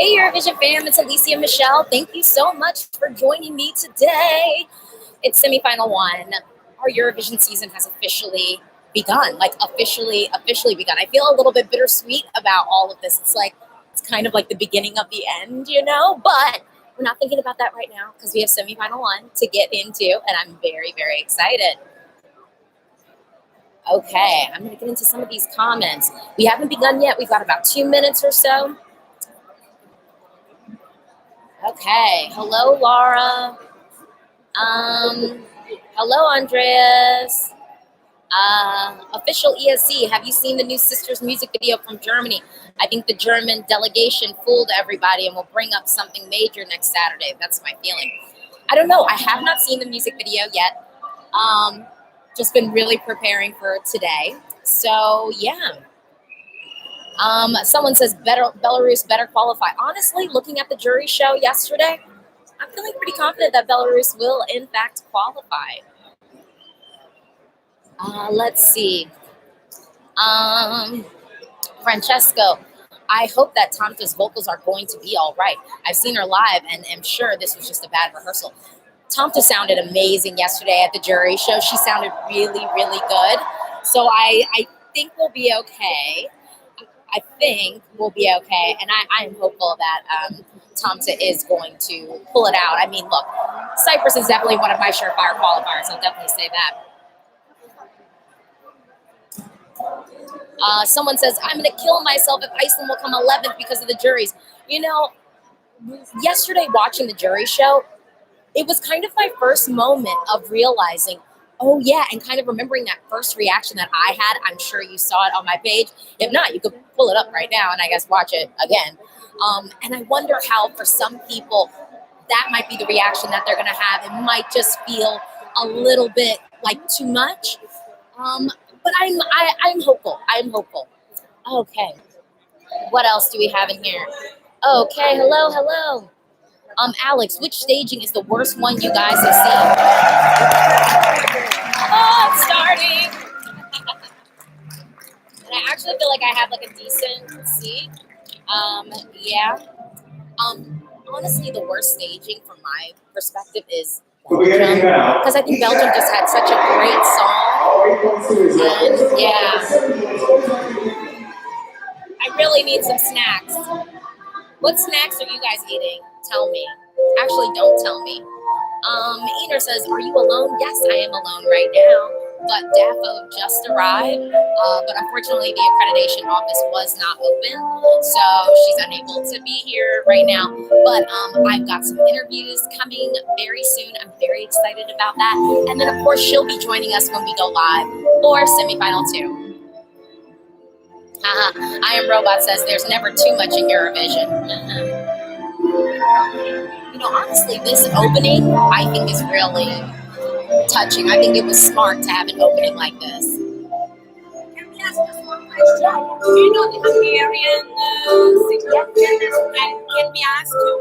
Hey Eurovision fam, it's Alesia Michelle. Thank you so much for joining me today. It's semifinal one. Our Eurovision season has officially begun, officially begun. I feel a little bit bittersweet about all of this. It's kind of like the beginning of the end, but we're not thinking about that right now because we have semifinal one to get into, and I'm very, very excited. Okay, I'm going to get into some of these comments. We haven't begun yet. We've got about 2 minutes or so. Okay, hello, Laura. Hello, Andreas. Official ESC, have you seen the new Sisters music video from Germany? I think the German delegation fooled everybody and will bring up something major next Saturday. That's my feeling. I don't know. I have not seen the music video yet. Just been really preparing for today. So, yeah. Someone says Belarus better qualify. Honestly, looking at the jury show yesterday, I'm feeling pretty confident that Belarus will, in fact, qualify. Let's see. Francesco, I hope that Tamta's vocals are going to be all right. I've seen her live, and am sure this was just a bad rehearsal. Tamta sounded amazing yesterday at the jury show. She sounded really, really good. So I think we'll be okay. And I am hopeful that Tamta is going to pull it out. I mean, look, Cyprus is definitely one of my surefire qualifiers. I'll definitely say that. Someone says, I'm going to kill myself if Iceland will come 11th because of the juries. Yesterday watching the jury show, it was kind of my first moment of realizing, oh yeah, and kind of remembering that first reaction that I had. I'm sure you saw it on my page. If not, you could pull it up right now and I guess watch it again. And I wonder how for some people that might be the reaction that they're going to have. It might just feel a little bit like too much. But I'm hopeful. I'm hopeful. Okay. What else do we have in here? Okay. Hello. Alex, which staging is the worst one you guys have seen? Oh, it's starting. And I actually feel like I have a decent seat. Yeah. Honestly, the worst staging from my perspective is Belgium, because I think Belgium just had such a great song. And yeah, I really need some snacks. What snacks are you guys eating? Tell me. Actually, don't tell me. Ener says, are you alone? Yes, I am alone right now. But Daffo just arrived. But unfortunately, the accreditation office was not open. So she's unable to be here right now. But I've got some interviews coming very soon. I'm very excited about that. And then, of course, she'll be joining us when we go live for semifinal 2. I Am Robot says there's never too much in Eurovision. Honestly, this opening, I think, is really touching. I think it was smart to have an opening like this. Can we ask just one question? Do you know the Hungarian singer? And can we ask you,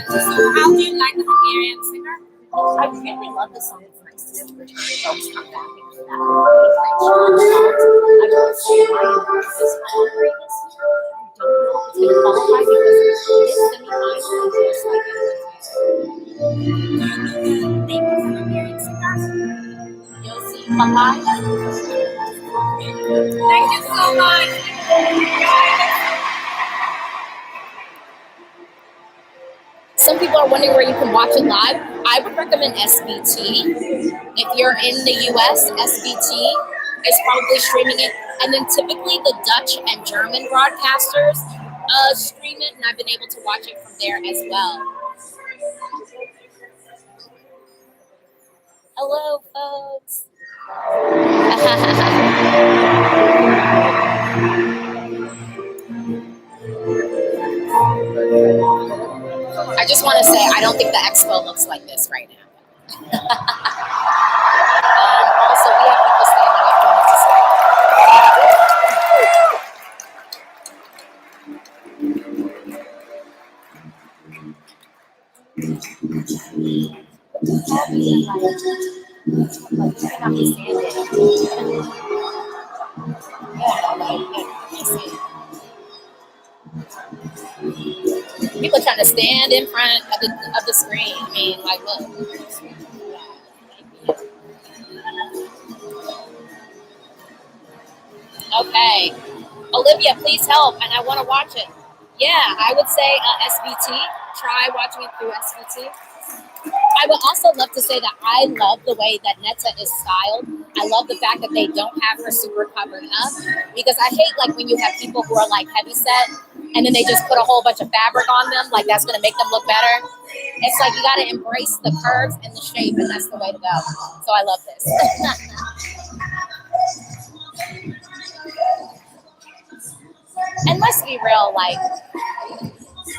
so how do you like the Hungarian singer? I really love the song. It's nice to just return it. Always come back and do that. I will say I am this hungry this year. I don't know if it's going to qualify because this semi-final is just like Do you know the name of the Hungarian singer? you'll see. Bye-bye. Thank you so much. Some people are wondering where you can watch it live. I would recommend SBT. If you're in the US, SBT is probably streaming it. And then typically the Dutch and German broadcasters stream it, and I've been able to watch it from there as well. Hello, folks. I just want to say, I don't think the expo looks like this right now. Also, we have people standing up for us to say. People trying to stand in front of the screen. I mean, like, look. Okay. Olivia, please help, and I want to watch it. Yeah, I would say SVT. Try watching it through SVT. I would also love to say that I love the way that Netta is styled. I love the fact that they don't have her super covered up, because I hate like when you have people who are like heavy set and then they just put a whole bunch of fabric on them, like that's going to make them look better. It's like you got to embrace the curves and the shape, and that's the way to go. So I love this. And let's be real, like,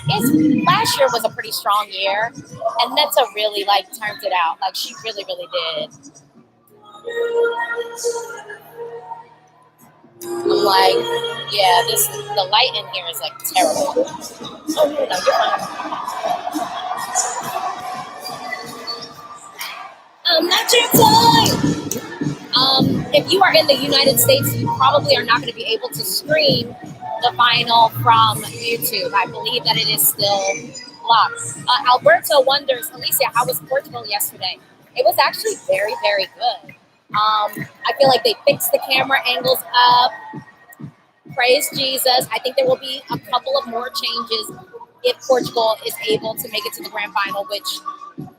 last year was a pretty strong year, and Netta really like turned it out. Like she really, really did. I'm like, yeah, the light in here is like terrible. Oh no, you're fine. I'm not your toy. If you are in the United States, you probably are not going to be able to stream the final from YouTube. I believe that it is still blocked. Alberto wonders, Alesia, how was Portugal yesterday? It was actually very, very good. I feel like they fixed the camera angles up. Praise Jesus. I think there will be a couple of more changes if Portugal is able to make it to the grand final, which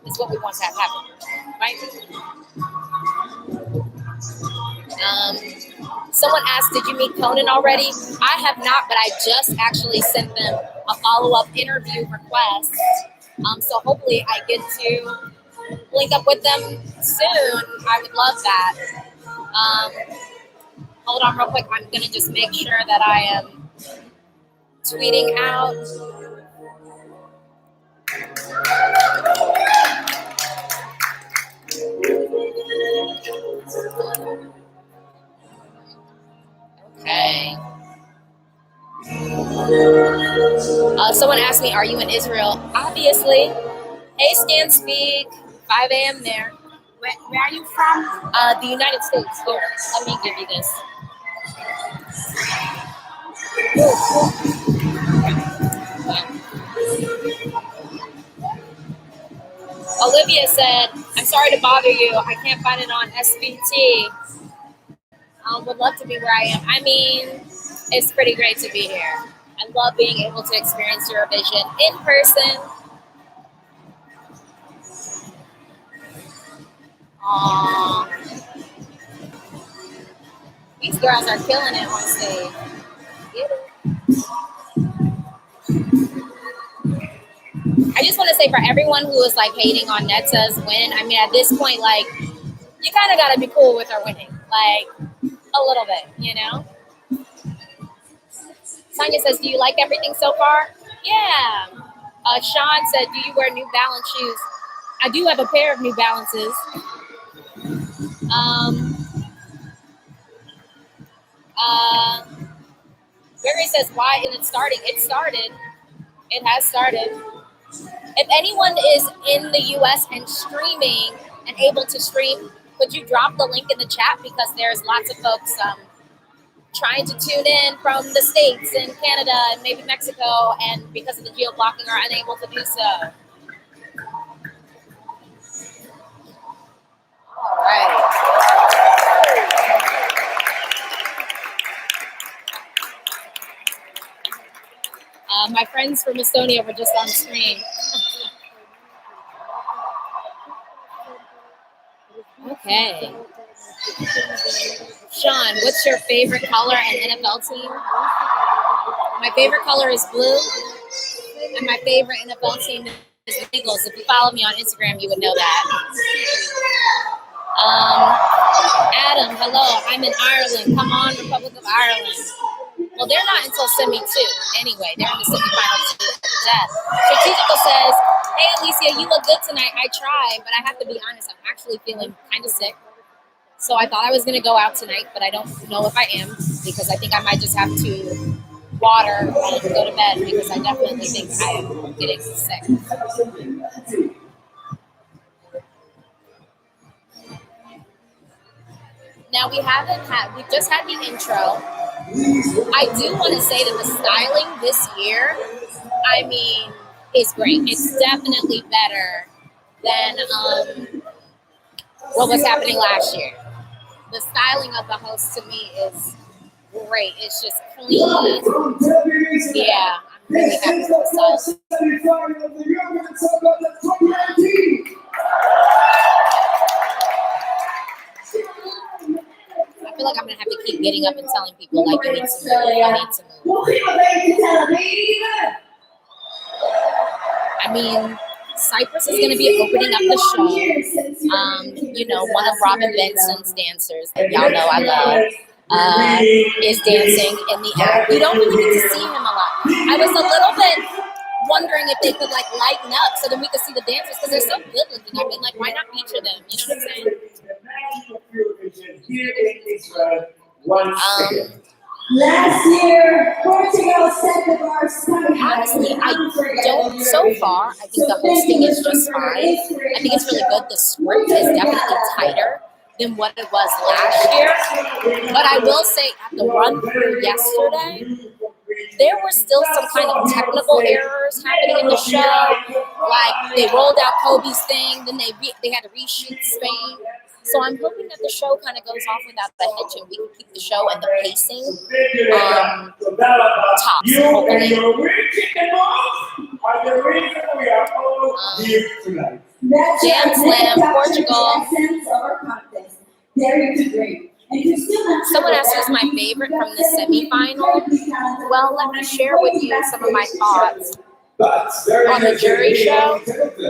is what we want to have happen, right? Someone asked, did you meet Conan already? I have not, but I just actually sent them a follow-up interview request. So hopefully I get to link up with them soon. I would love that. Hold on real quick. I'm going to just make sure that I am tweeting out. Okay. Someone asked me, are you in Israel? Obviously. Hey, Scan Speak. 5 a.m. there. Where are you from? The United States. Here, let me give you this. Olivia said, I'm sorry to bother you. I can't find it on SVT. Would love to be where I am. I mean, it's pretty great to be here. I love being able to experience Eurovision in person. Aww. These girls are killing it on stage. Get it. I just want to say, for everyone who is like hating on Netta's win, I mean, at this point, like, you kind of got to be cool with her winning. Like, a little bit, you know? Sonia says, do you like everything so far? Yeah. Sean said, do you wear New Balance shoes? I do have a pair of New Balances. Mary says, why isn't it starting? It started. It has started. If anyone is in the US and streaming and able to stream, could you drop the link in the chat? Because there's lots of folks trying to tune in from the States and Canada and maybe Mexico, and because of the geo-blocking are unable to do so. All right. My friends from Estonia were just on screen. Okay. Sean, what's your favorite color and NFL team? My favorite color is blue, and my favorite NFL team is the Eagles. If you follow me on Instagram, you would know that. Adam, hello. I'm in Ireland. Come on, Republic of Ireland. Well, they're not until semi-2. Anyway, they're in the semifinal to death. Strategical says, hey, Alesia, you look good tonight. I tried, but I have to be honest. I'm actually feeling kind of sick. So I thought I was going to go out tonight, but I don't know if I am, because I think I might just have to water and go to bed, because I definitely think I am getting sick. Now we've just had the intro. I do want to say that the styling this year, I mean, is great. It's definitely better than what was happening last year. The styling of the host to me is great. It's just clean. Yeah, I'm really happy with the style. Semifinal of the Eurovision Song Contest 2019. I feel like I'm gonna have to keep getting up and telling people like you need to move, you need to move. We'll be away to Tel Aviv. I mean, Cyprus is gonna be opening up the show. You know, one of Robin Benson's dancers that y'all know I love is dancing in the act. We don't really get to see him a lot. I was a little bit wondering if they could like lighten up so then we could see the dancers because they're so good looking. I mean, like, why not feature them? You know what I'm saying? Last year, Portugal set the bar sky high. Honestly, I don't. So far, I think the hosting is just fine. I think it's really good. The script is definitely tighter than what it was last year. But I will say, at the run through yesterday, there were still some kind of technical errors happening in the show. Like they rolled out Kobe's thing, then they had to reshoot Spain. So I'm hoping that the show kind of goes off without the hitch and we can keep the show and the pacing tops, hopefully. Jam Slam, Portugal. Someone asked who's my favorite from the semifinal. Well, let me share with you some of my thoughts on the jury show. The jury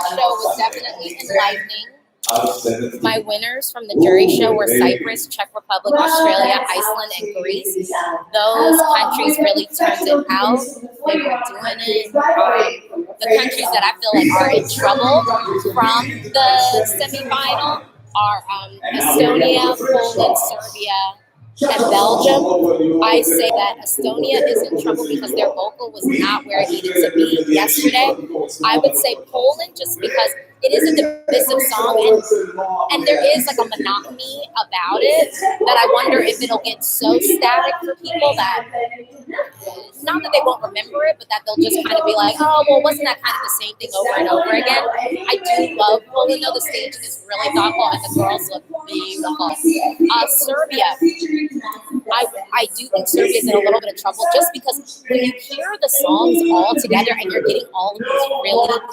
show was definitely enlightening. My winners from the jury show were Cyprus, Czech Republic, Australia, Iceland, and Greece. Those countries really turned it out. They were doing it. The countries that I feel like are in trouble from the semifinal are Estonia, Poland, Serbia, and Belgium. I say that Estonia is in trouble because their vocal was not where it needed to be yesterday. I would say Poland just because it is a divisive song and there is like a monotony about it that I wonder if it'll get so static for people that not that they won't remember it, but that they'll just kind of be like, oh, well, wasn't that kind of the same thing over and over again? I do love Poland, though. The staging is really thoughtful and the girls look beautiful. Serbia, I do think Serbia is in a little bit of trouble just because when you hear the songs all together and you're getting all of these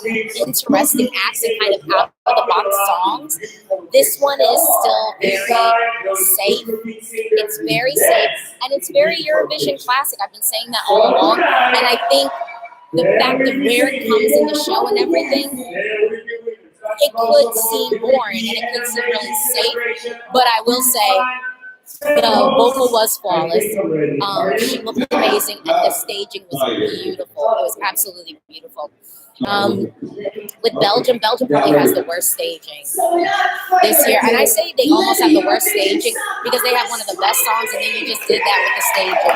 really interesting acts and kind of out of the box songs, this one is still very safe. It's very safe and it's very Eurovision classic. I've been saying that all along, and I think the fact of where it comes in the show and everything, it could seem boring and it could seem really safe, but I will say the vocal was flawless. She looked amazing, and the staging was beautiful. It was absolutely beautiful. With Belgium probably has the worst staging this year, and I say they almost have the worst staging because they have one of the best songs, and then you just did that with the staging.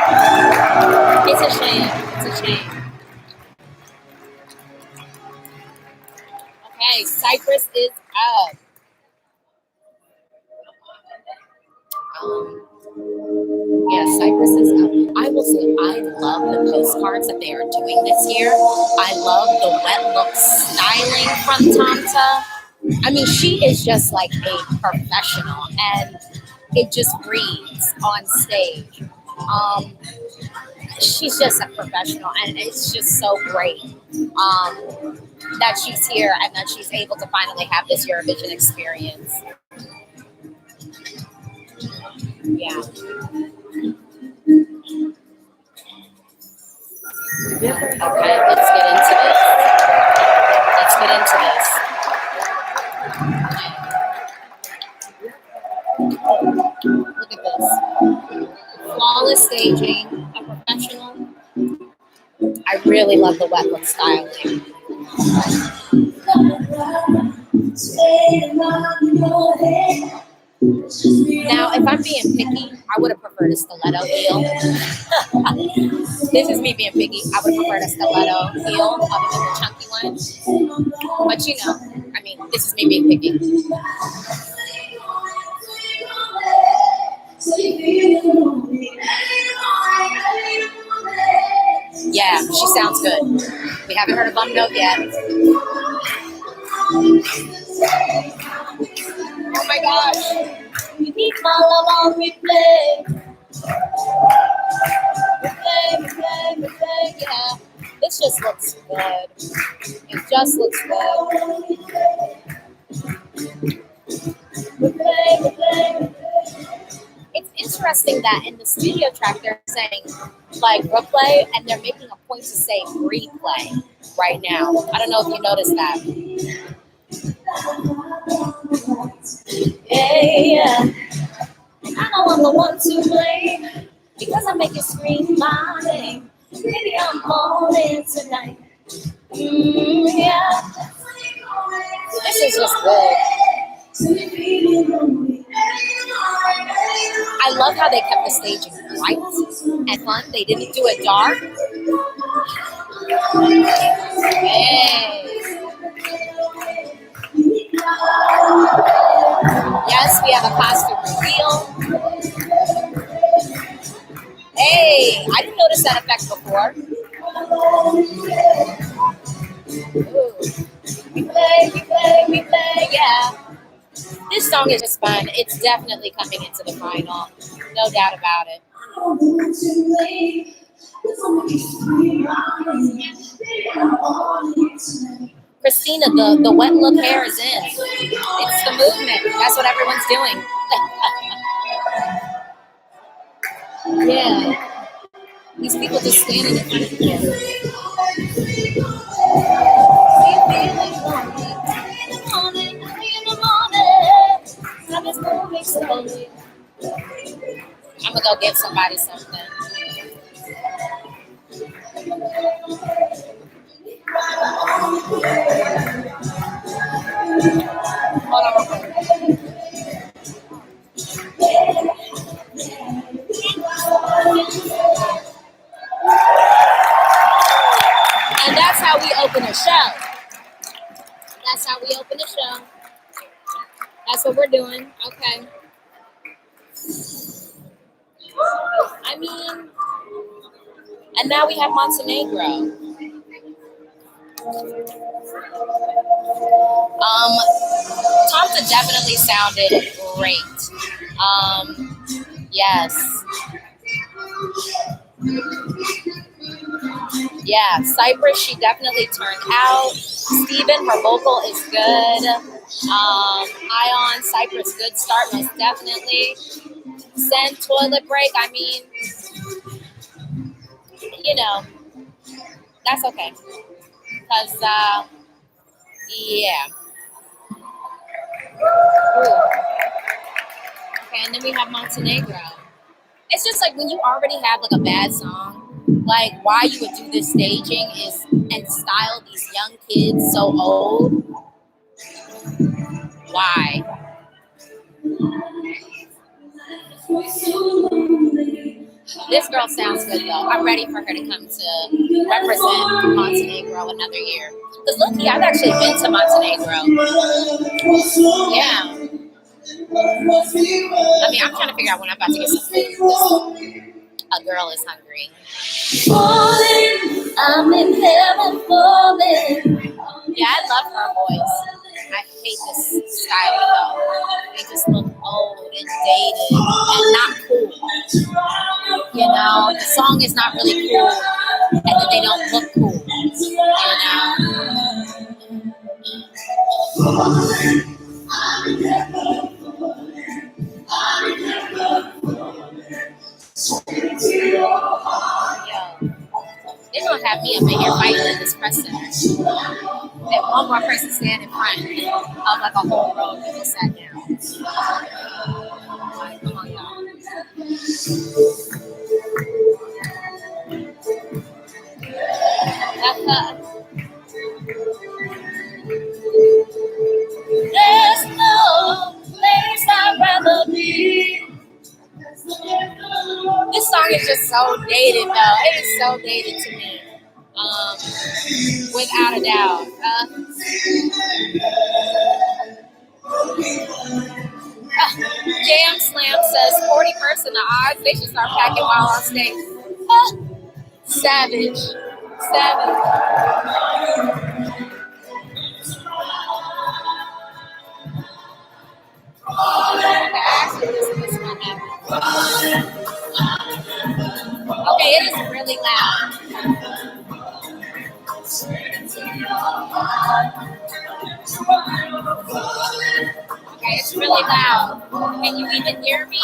It's a shame. It's a shame. Okay, Cyprus is up. Yeah, Cyprus is up. I will say I love the postcards that they are doing this year. I love the wet look styling from Tamta. I mean, she is just like a professional, and it just breathes on stage. She's just a professional, and it's just so great that she's here and that she's able to finally have this Eurovision experience. Yeah. Okay, let's get into this. Look at this. Flawless staging, a professional. I really love the wet look styling. Now, if I'm being picky, I would have preferred a stiletto heel. This is me being picky. I would have preferred a stiletto heel other than the chunky one. But you know, I mean, this is me being picky. Yeah, she sounds good. haven't heard a bump note yet. Oh my gosh. We need my love on replay. Replay, yeah. This just looks good. It just looks good. Replay. It's interesting that in the studio track they're saying like replay and they're making a point to say replay right now. I don't know if you noticed that. Yeah. I know I'm the one to blame because I make you scream my name. Maybe I'm on it tonight. Yeah. This is just good. I love how they kept the staging bright and fun. They didn't do it dark. Hey. Yes, we have a costume reveal. Hey, I didn't notice that effect before. Ooh. We play, yeah. This song is just fun. It's definitely coming into the final. No doubt about it. Christina, the wet look hair is in. It's the movement. That's what everyone's doing. Yeah. These people just standing in front of you. I'm gonna go give somebody something. Hold on. And that's how we open a show. That's how we open a show. That's what we're doing. Okay. I mean, and now we have Montenegro. Tomta definitely sounded great. Yes. Yeah, Cyprus, she definitely turned out. Steven, her vocal is good. Ion, Cyprus, good start, most definitely. Send, toilet break, I mean, you know, that's okay. Because, yeah. Ooh. Okay, and then we have Montenegro. It's just like when you already have like a bad song, like why you would do this staging is and style these young kids so old. Why? This girl sounds good though. I'm ready for her to come to represent Montenegro another year. Because look, I've actually been to Montenegro. Yeah. I mean, I'm trying to figure out when I'm about to get some food. A girl is hungry. Falling, I'm in heaven falling. Yeah, I love her voice. I hate this style though. They just look old and dated and not cool. You know, the song is not really cool, and then they don't look cool. You They're gonna have me up in here fighting in this press center. And one more person stand in front of like a whole row of people sat down. Right, come on, y'all. There's no place I'd rather be. This song is just so dated, though. It is so dated to me, without a doubt. Jam Slam says 41st in the odds. They should start packing while on stage. Savage. 7. Okay, actually, this one happened. Okay, it is really loud. Okay, it's really loud. Can you even hear me?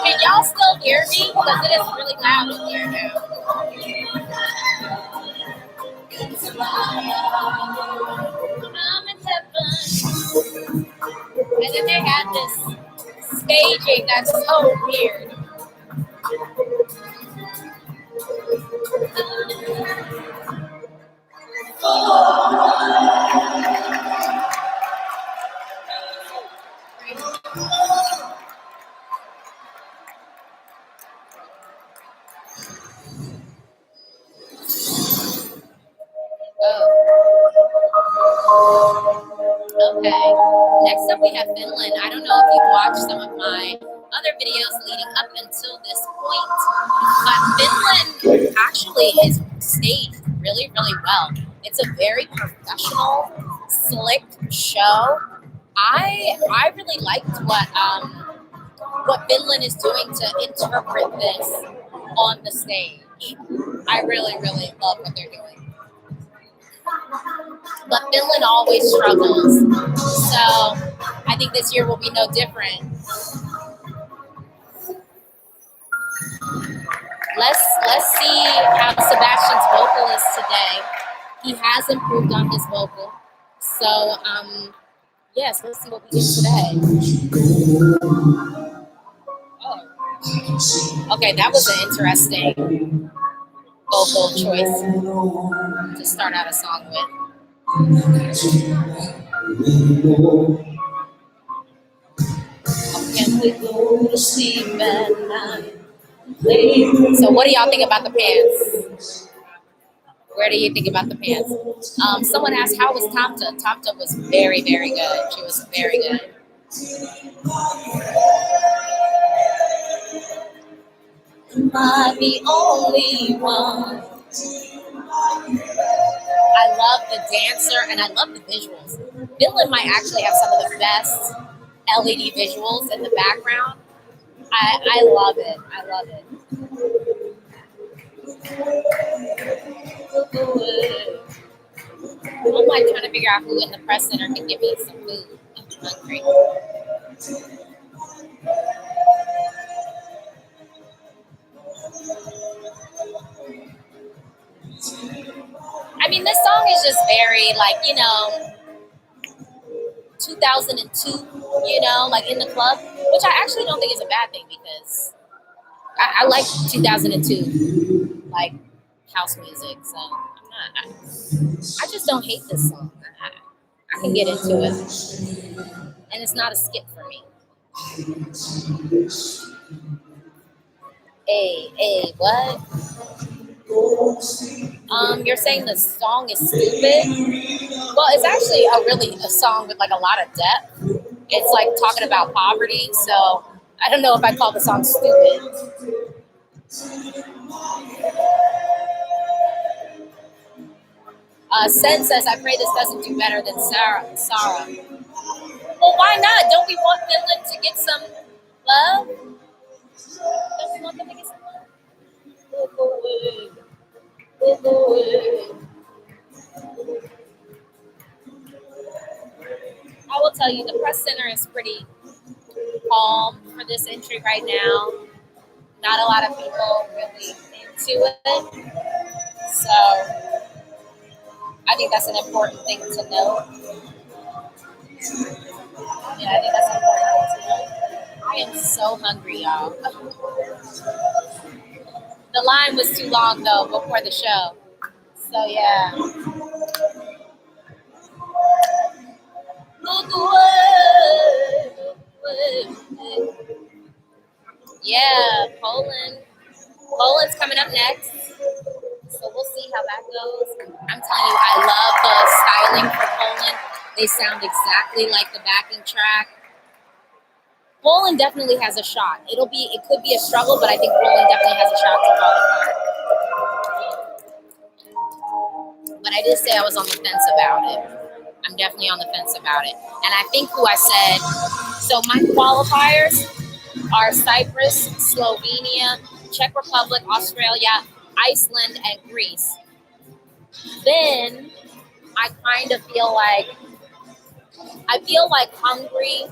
Can y'all still hear me? Because it is really loud in here now. I'm in heaven. And then they had this staging that's so weird. Okay. Next up, we have Finland. I don't know if you've watched some of my other videos leading up until this point, but Finland actually is staged really, really well. It's a very professional, slick show. I really liked what Finland is doing to interpret this on the stage. I really, really love what they're doing. But Finland always struggles, so I think this year will be no different. Let's see how Sebastian's vocal is today. He has improved on his vocal, so yes, let's see what we do today. Oh, okay, that was an interesting vocal choice to start out a song with. Can we go to sleep at night? So what do y'all think about the pants? Where do you think about the pants? Someone asked, how was Tamta? Tamta was very, very good. She was very good. Am I the only one? I love the dancer and I love the visuals. Finland might actually have some of the best LED visuals in the background. I love it. I love it. I'm like trying to figure out who in the press center can give me some food. I'm hungry. I mean, this song is just very, like, 2002, like in the club, which I actually don't think is a bad thing because I like 2002, like house music. So I just don't hate this song. I can get into it, and it's not a skip for me. Hey, what? You're saying the song is stupid? Well, it's actually a song with like a lot of depth. It's like talking about poverty, so I don't know if I call the song stupid. Sen says, I pray this doesn't do better than Sarah. Well, why not? Don't we want Finland to get some love? Don't we want them to get some love? I will tell you, the press center is pretty calm for this entry right now. Not a lot of people really into it. So I think that's an important thing to note. Yeah, I think that's important to note. I am so hungry, y'all. The line was too long, though, before the show. So, yeah. Yeah, Poland. Poland's coming up next. So we'll see how that goes. I'm telling you, I love the styling for Poland. They sound exactly like the backing track. Poland definitely has a shot. It could be a struggle, but I think Poland definitely has a shot to qualify. But I did say I was on the fence about it. I'm definitely on the fence about it. And I think who I said, so my qualifiers are Cyprus, Slovenia, Czech Republic, Australia, Iceland, and Greece. Then I kind of feel like Hungary,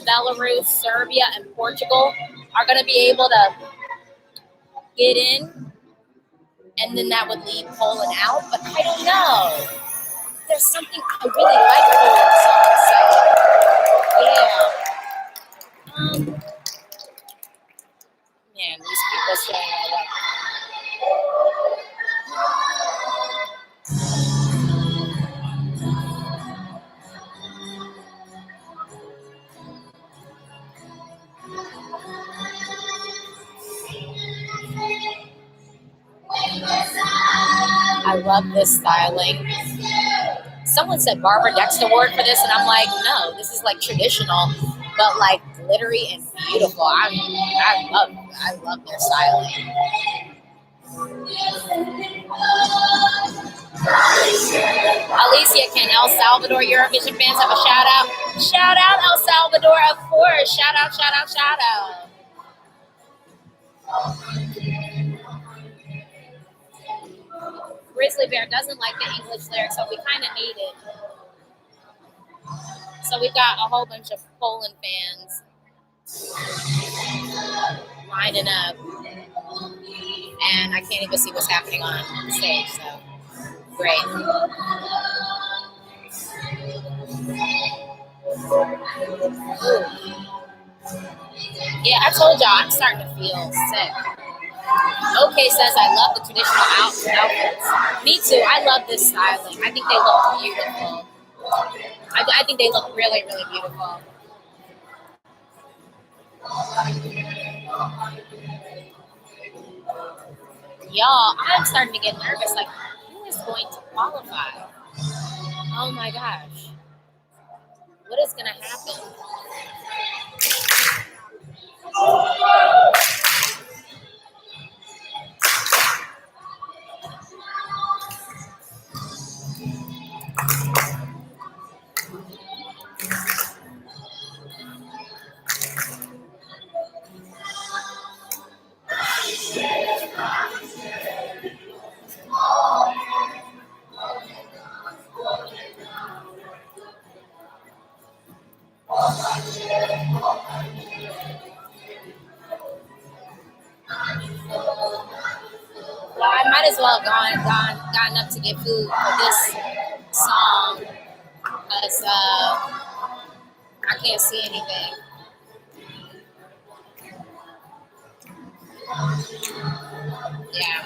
Belarus, Serbia, and Portugal are going to be able to get in, and then that would leave Poland out. But I don't know. There's something I really like Poland songs. So yeah. Man, these people saying what? I love this styling. Someone said Barbara Dexter Award for this, and I'm like, no, this is like traditional, but like glittery and beautiful. I love their styling. Alicia, can El Salvador Eurovision fans have a shout out? Shout out El Salvador, of course. Shout out, shout out, shout out. Grizzly Bear doesn't like the English lyrics, so we kind of need it. So we've got a whole bunch of Poland fans lining up, and I can't even see what's happening on stage, so great. Yeah, I told y'all I'm starting to feel sick. Okay says I love the traditional outfits. Me too. I love this styling. I think they look beautiful. I think they look really, really beautiful. Y'all, I'm starting to get nervous. Like, who is going to qualify? Oh my gosh. What is going to happen? I might as well have gone up to get food for this song because I can't see anything. Yeah.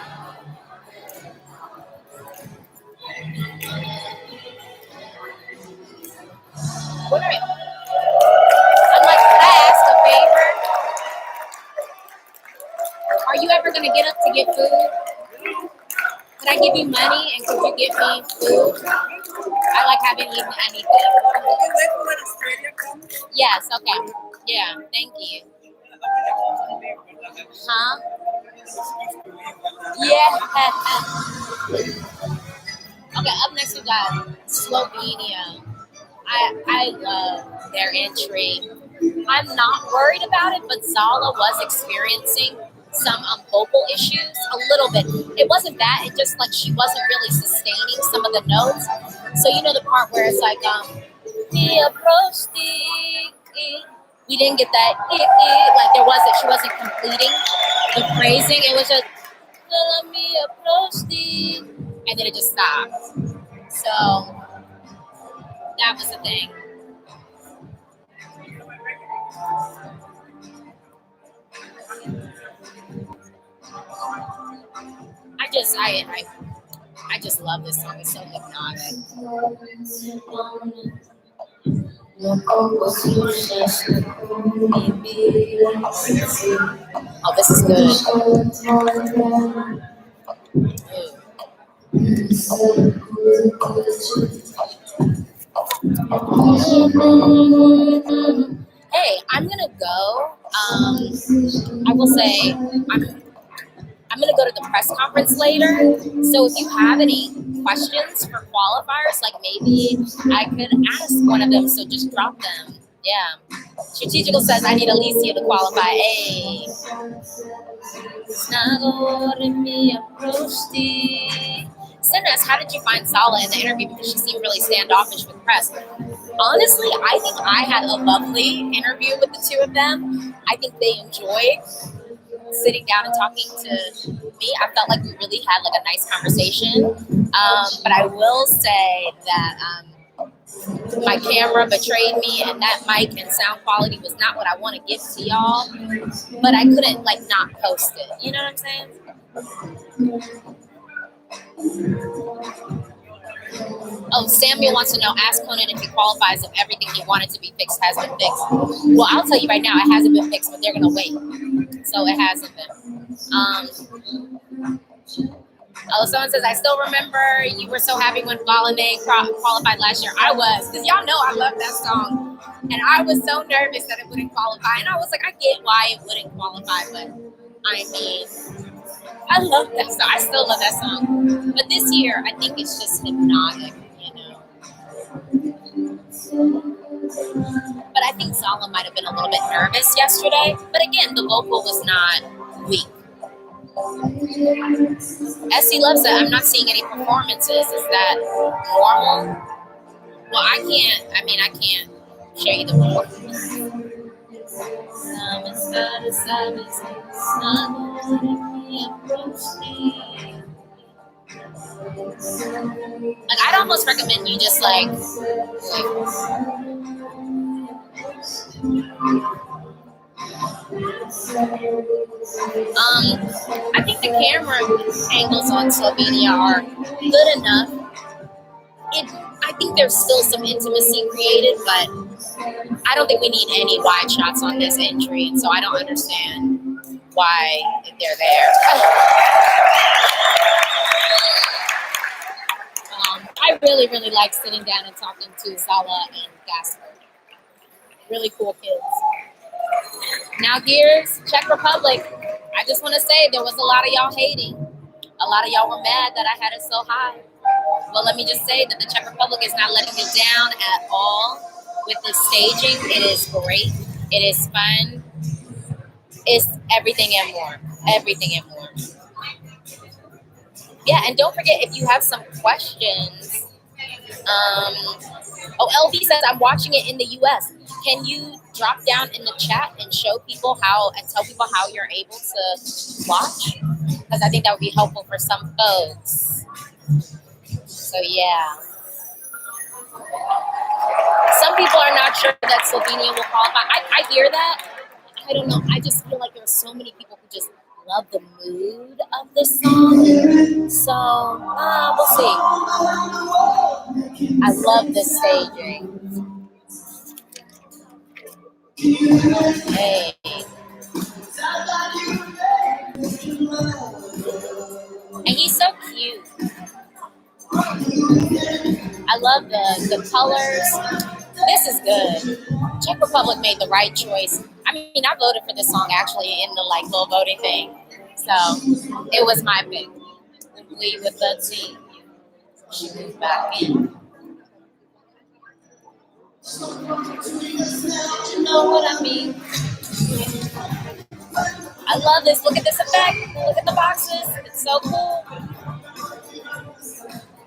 What are you? I'm like, could I ask a favor? Are you ever gonna get up to get food? Could I give you money and could you give me food? I like haven't eaten anything. Yes, okay. Yeah, thank you. Huh? Yeah. Okay, up next we got Slovenia. I love their entry. I'm not worried about it, but Zala was experiencing some vocal issues a little bit. It wasn't bad. It just like she wasn't really sustaining some of the notes. So you know the part where it's like we didn't get that like she wasn't completing the phrasing. It was just and then it just stopped. So that was the thing. I just love this song. It's so hypnotic. Oh, this is good. Ooh. Hey, I'm gonna go. I will say I'm gonna go to the press conference later. So if you have any questions for qualifiers, like maybe I could ask one of them. So just drop them. Yeah. Strategical says I need Alesia to qualify. Hey. Sinas, how did you find Sala in the interview? Because she seemed really standoffish with press. Honestly, I think I had a lovely interview with the two of them. I think they enjoyed sitting down and talking to me. I felt like we really had like a nice conversation. But I will say that my camera betrayed me, and that mic and sound quality was not what I want to give to y'all. But I couldn't like not post it. You know what I'm saying? Oh, Samuel wants to know, ask Conan if he qualifies if everything he wanted to be fixed has been fixed. Well, I'll tell you right now, it hasn't been fixed, but they're going to wait. So it hasn't been. Someone says, I still remember you were so happy when Valene qualified last year. I was, because y'all know I love that song. And I was so nervous that it wouldn't qualify. And I was like, I get why it wouldn't qualify, but I mean, I love that song. I still love that song. But this year, I think it's just hypnotic, you know. But I think Zala might have been a little bit nervous yesterday. But again, the vocal was not weak. Essie loves it. I'm not seeing any performances. Is that normal? Well, I can't show you the performance. Like, I'd almost recommend you just like I think the camera angles on Slovenia are good enough. I think there's still some intimacy created, but I don't think we need any wide shots on this entry, and so I don't understand why they're there. I really, really like sitting down and talking to Zala and Gasper. Really cool kids. Now here's Czech Republic. I just want to say there was a lot of y'all hating. A lot of y'all were mad that I had it so high. Well, let me just say that the Czech Republic is not letting me down at all with this staging. It is great. It is fun. It's everything and more. Everything and more. Yeah, and don't forget, if you have some questions, LV says, I'm watching it in the US. Can you drop down in the chat and show people how, and tell people how you're able to watch? Because I think that would be helpful for some folks. So yeah. Some people are not sure that Slovenia will qualify. I hear that. I don't know. I just feel like there are so many people who just love the mood of this song. So, we'll see. I love this staging. Hey. And he's so cute. I love the colors. This is good. Czech Republic made the right choice. I mean, I voted for this song actually in the like little voting thing. So it was my pick. We with the team. She moved back in. You know what I mean? I love this. Look at this effect. Look at the boxes. It's so cool.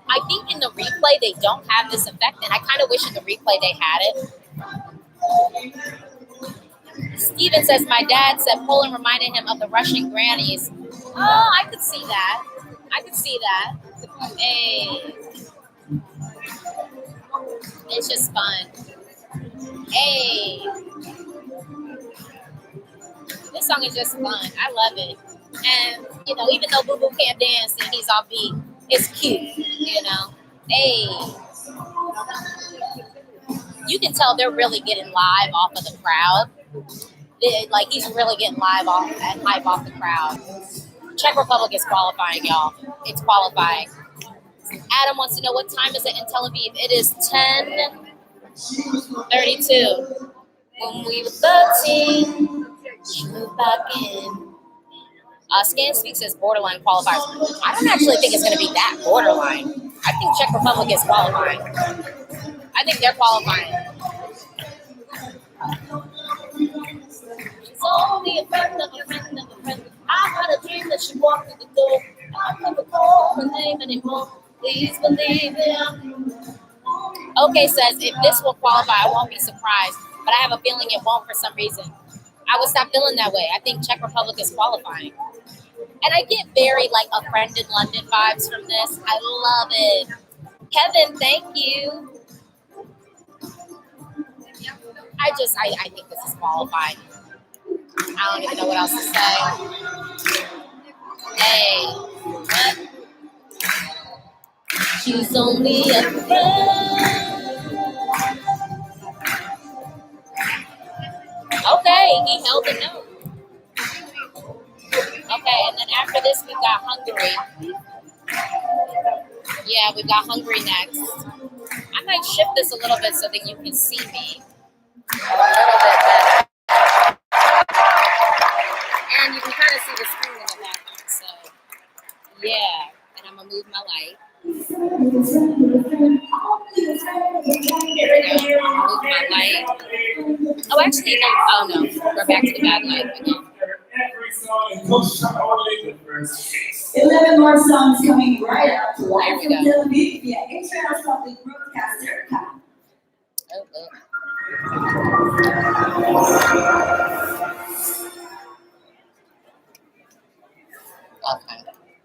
I think in the replay they don't have this effect, and I kind of wish in the replay they had it. Steven says, my dad said Poland reminded him of the Russian grannies. Oh, I could see that. I could see that. Hey. It's just fun. Hey. This song is just fun. I love it. And, you know, even though Boo Boo can't dance and he's off beat, it's cute, you know. Hey. You can tell they're really getting live off of the crowd. Like, he's really getting live off and hype off the crowd. Czech Republic is qualifying, y'all. It's qualifying. Adam wants to know what time is it in Tel Aviv. It is 10:32. When we were 13, she moved back in. Scan Speak says borderline qualifiers. I don't actually think it's going to be that borderline. I think Czech Republic is qualifying. I think they're qualifying. She's only a friend of a friend of a friend. I had a dream that she walked through the door. I'll never call her name anymore. Please believe it. Okay says, if this will qualify, I won't be surprised. But I have a feeling it won't for some reason. I would stop feeling that way. I think Czech Republic is qualifying. And I get very like a friend in London vibes from this. I love it. Kevin, thank you. I think this is qualifying. I don't even know what else to say. Hey, what? She's only a friend. Okay, he held the note. Okay, and then after this, we've got Hungary. Yeah, we've got Hungary next. I might shift this a little bit so that you can see me a little bit better. And you can kind of see the screen in the background. So, yeah. And I'm going to move my light. Here we go. Move my light. Oh, actually, no. Oh, no. We're back to the bad light again. 11 more songs coming right up live from Tel Aviv via Israel's public broadcaster. Okay.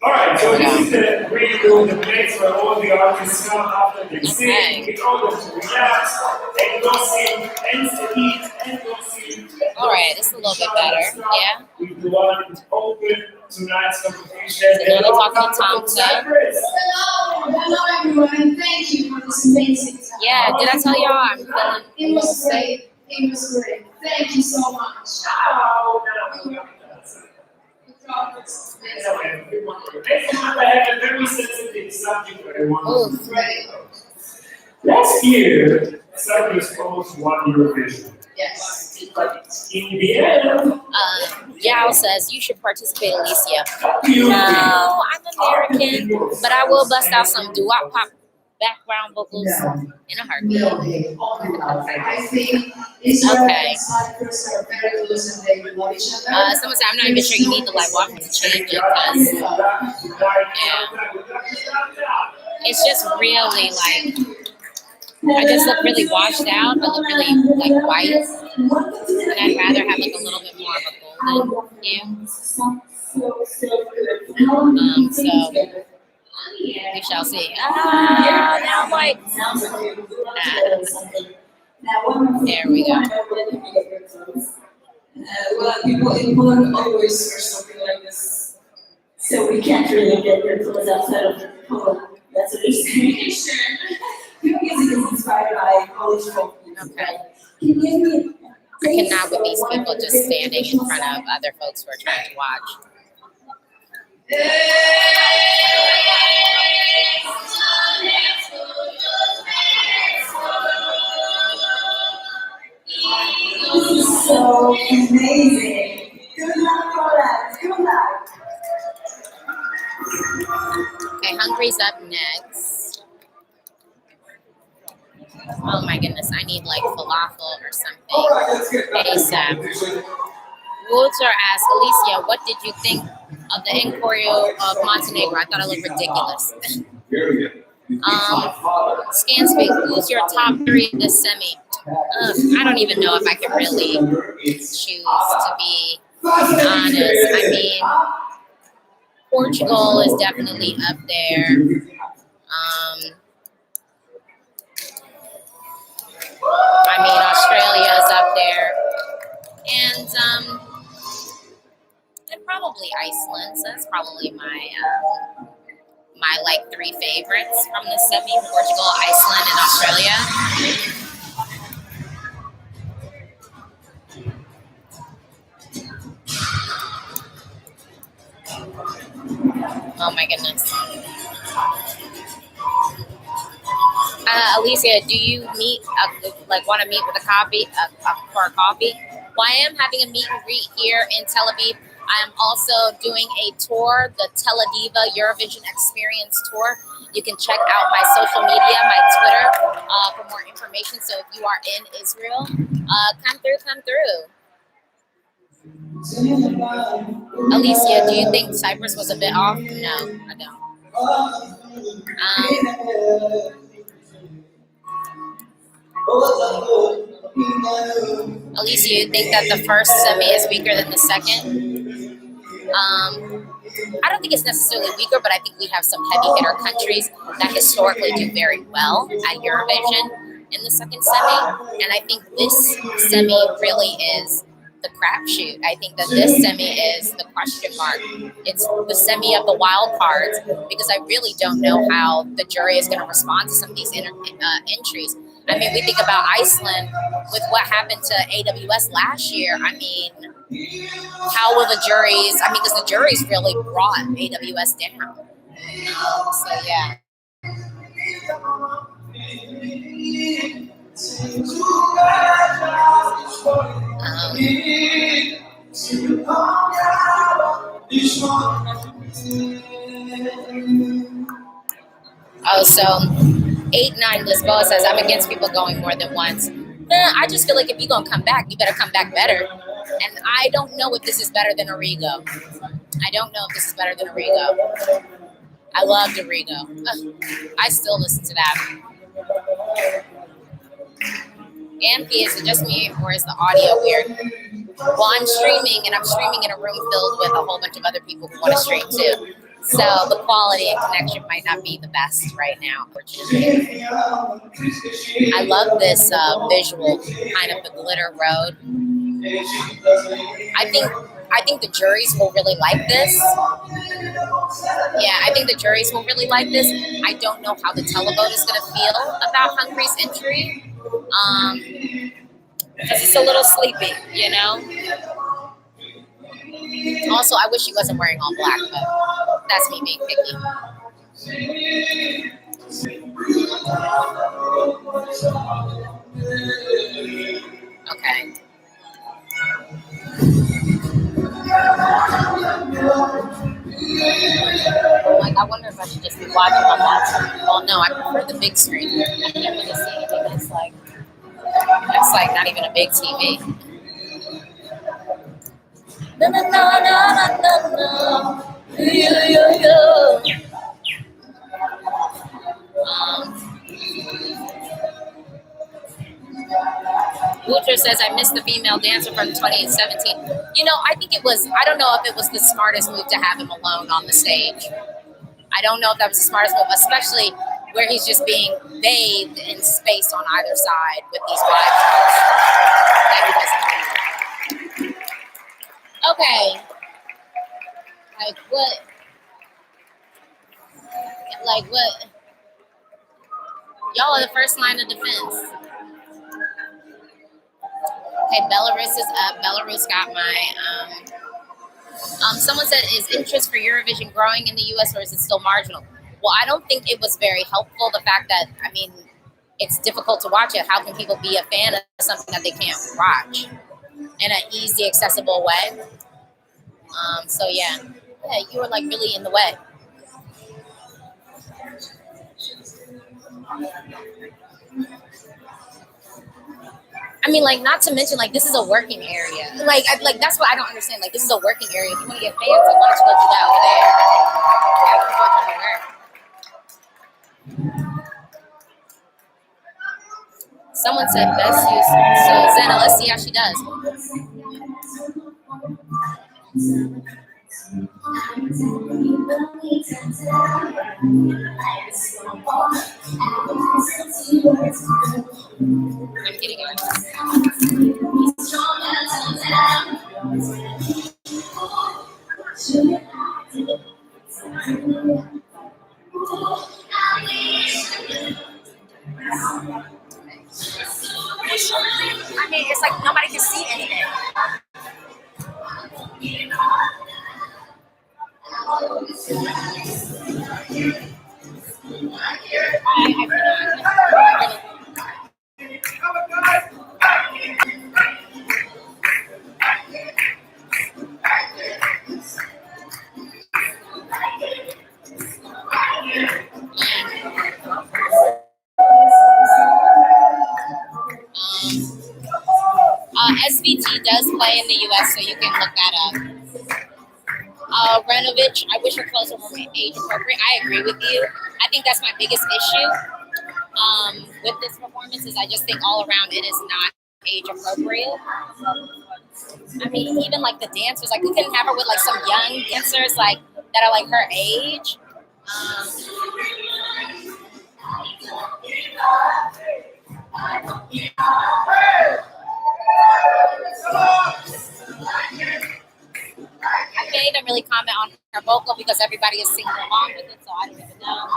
All right, so this is the redo, the place where all the artists come after they sing, in order to relax, and go sing, and to eat, and go sing. All right, this is a little bit better, yeah. We want to open tonight's competition. So now they're talking to Tomsa. Hello everyone, thank you for this amazing time. Yeah, did I tell y'all I'm feeling It was great. It was great. Thank you so much. I have a very sensitive subject that I want to Right. Last year, Cyprus almost won Eurovision. Yes. In the end, Yao says you should participate, Alesia. you No, I'm American, but I will bust out some doo-wop pop background vocals in a heartbeat. I think Israel Okay. and Cyprus are very close and they love each other. Someone said I'm not even sure you need to like walk me to change it because it's just really like I just look really washed out. I look really like white, and I'd rather have like a little bit more of a golden hue. So we shall see. Ah, now I'm like, there we go. Well, people in Poland always wear something like this, so we can't really get their clothes outside of Poland. That's what they're saying. Your music is inspired by Polish folk music. Okay. Can you give me I cannot with these people just standing in front of other folks who are trying to watch. This is so amazing. Good luck, Poland. Good luck. Okay, Hungary's up next. Oh my goodness, I need like falafel or something ASAP. Walter asked Alesia, what did you think of the end choreo of Montenegro? I thought it looked ridiculous. Skanspeak, who's your top three in this semi? I don't even know if I can really choose, to be honest. I mean, Portugal is definitely up there. I mean, Australia's up there. And probably Iceland. So that's probably my my like three favorites from the semi: Portugal, Iceland, and Australia. Oh my goodness. Alesia, do you want to meet with a coffee for a coffee? Well, I am having a meet and greet here in Tel Aviv. I am also doing a tour, the Tel Aviv Eurovision Experience Tour. You can check out my social media, my Twitter, for more information. So if you are in Israel, come through. Alicia, do you think Cyprus was a bit off? No, I don't. Alicia, you think that the first semi is weaker than the second? I don't think it's necessarily weaker, but I think we have some heavy hitter countries that historically do very well at Eurovision in the second semi. And I think this semi really is the crapshoot. I think that this semi is the question mark. It's the semi of the wild cards because I really don't know how the jury is going to respond to some of these entries. I mean, we think about Iceland with what happened to AWS last year. I mean, how will the juries, because the juries really brought AWS down. So, yeah. So 8-9 Lisboa says, I'm against people going more than once. I just feel like if you're going to come back, you better come back better. And I don't know if this is better than Origo. I loved Origo. I still listen to that. Amp, is it just me or is the audio weird? Well, I'm streaming, and I'm streaming in a room filled with a whole bunch of other people who want to stream too. So the quality and connection might not be the best right now, unfortunately. I love this visual, kind of the glitter road. I think the juries will really like this. Yeah, I think the juries will really like this. I don't know how the televote is going to feel about Hungary's entry. Because it's a little sleepy, you know? Also, I wish he wasn't wearing all black, but that's me being picky. Okay. Like, I wonder if I should just be watching on that. Well, no, I prefer the big screen. I can't really see anything. It's like not even a big TV. Na na na na na na. Yo. Butcher says, I missed the female dancer from 2017. I think I don't know if it was the smartest move to have him alone on the stage. I don't know if that was the smartest move, especially where he's just being bathed in space on either side with these live shows that he doesn't need. Okay. Like what? Y'all are the first line of defense. Okay, Belarus is up. Belarus got my, someone said, is interest for Eurovision growing in the U.S. or is it still marginal? Well, I don't think it was very helpful, the fact that, it's difficult to watch it. How can people be a fan of something that they can't watch in an easy, accessible way? So, yeah, you were, really in the way. Not to mention, this is a working area. That's what I don't understand. This is a working area. If you want to get fans, why don't you go do that over there? Someone said best use. So, Zena, let's see how she does. I'm getting it. It's like nobody can see anything. play in the U.S., so you can look that up. Renovich, I wish her clothes were more age appropriate. I agree with you. I think that's my biggest issue with this performance is I just think all around it is not age appropriate. I mean, even like the dancers, like we couldn't have her with like some young dancers like that are like her age. I can't even really comment on her vocal because everybody is singing along with it, so I don't even know.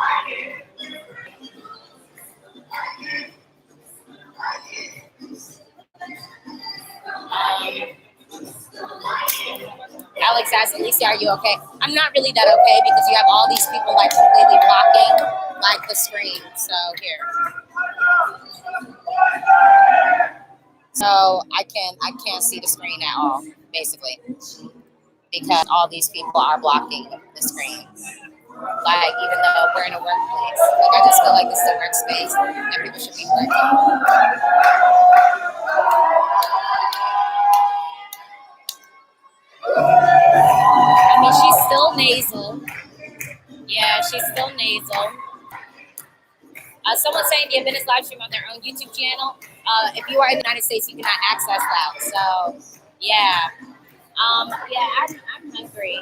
Alex asks, Alesia, are you okay? I'm not really that okay because you have all these people like completely blocking like the screen. So here. So I can't see the screen at all, basically. Because all these people are blocking the screen. Like even though we're in a workplace. Like I just feel like this is a workspace and people should be working. I mean, she's still nasal. Yeah, she's still nasal. Someone's saying the event is live stream on their own YouTube channel. If you are in the United States, you cannot access that. So, yeah. I'm hungry.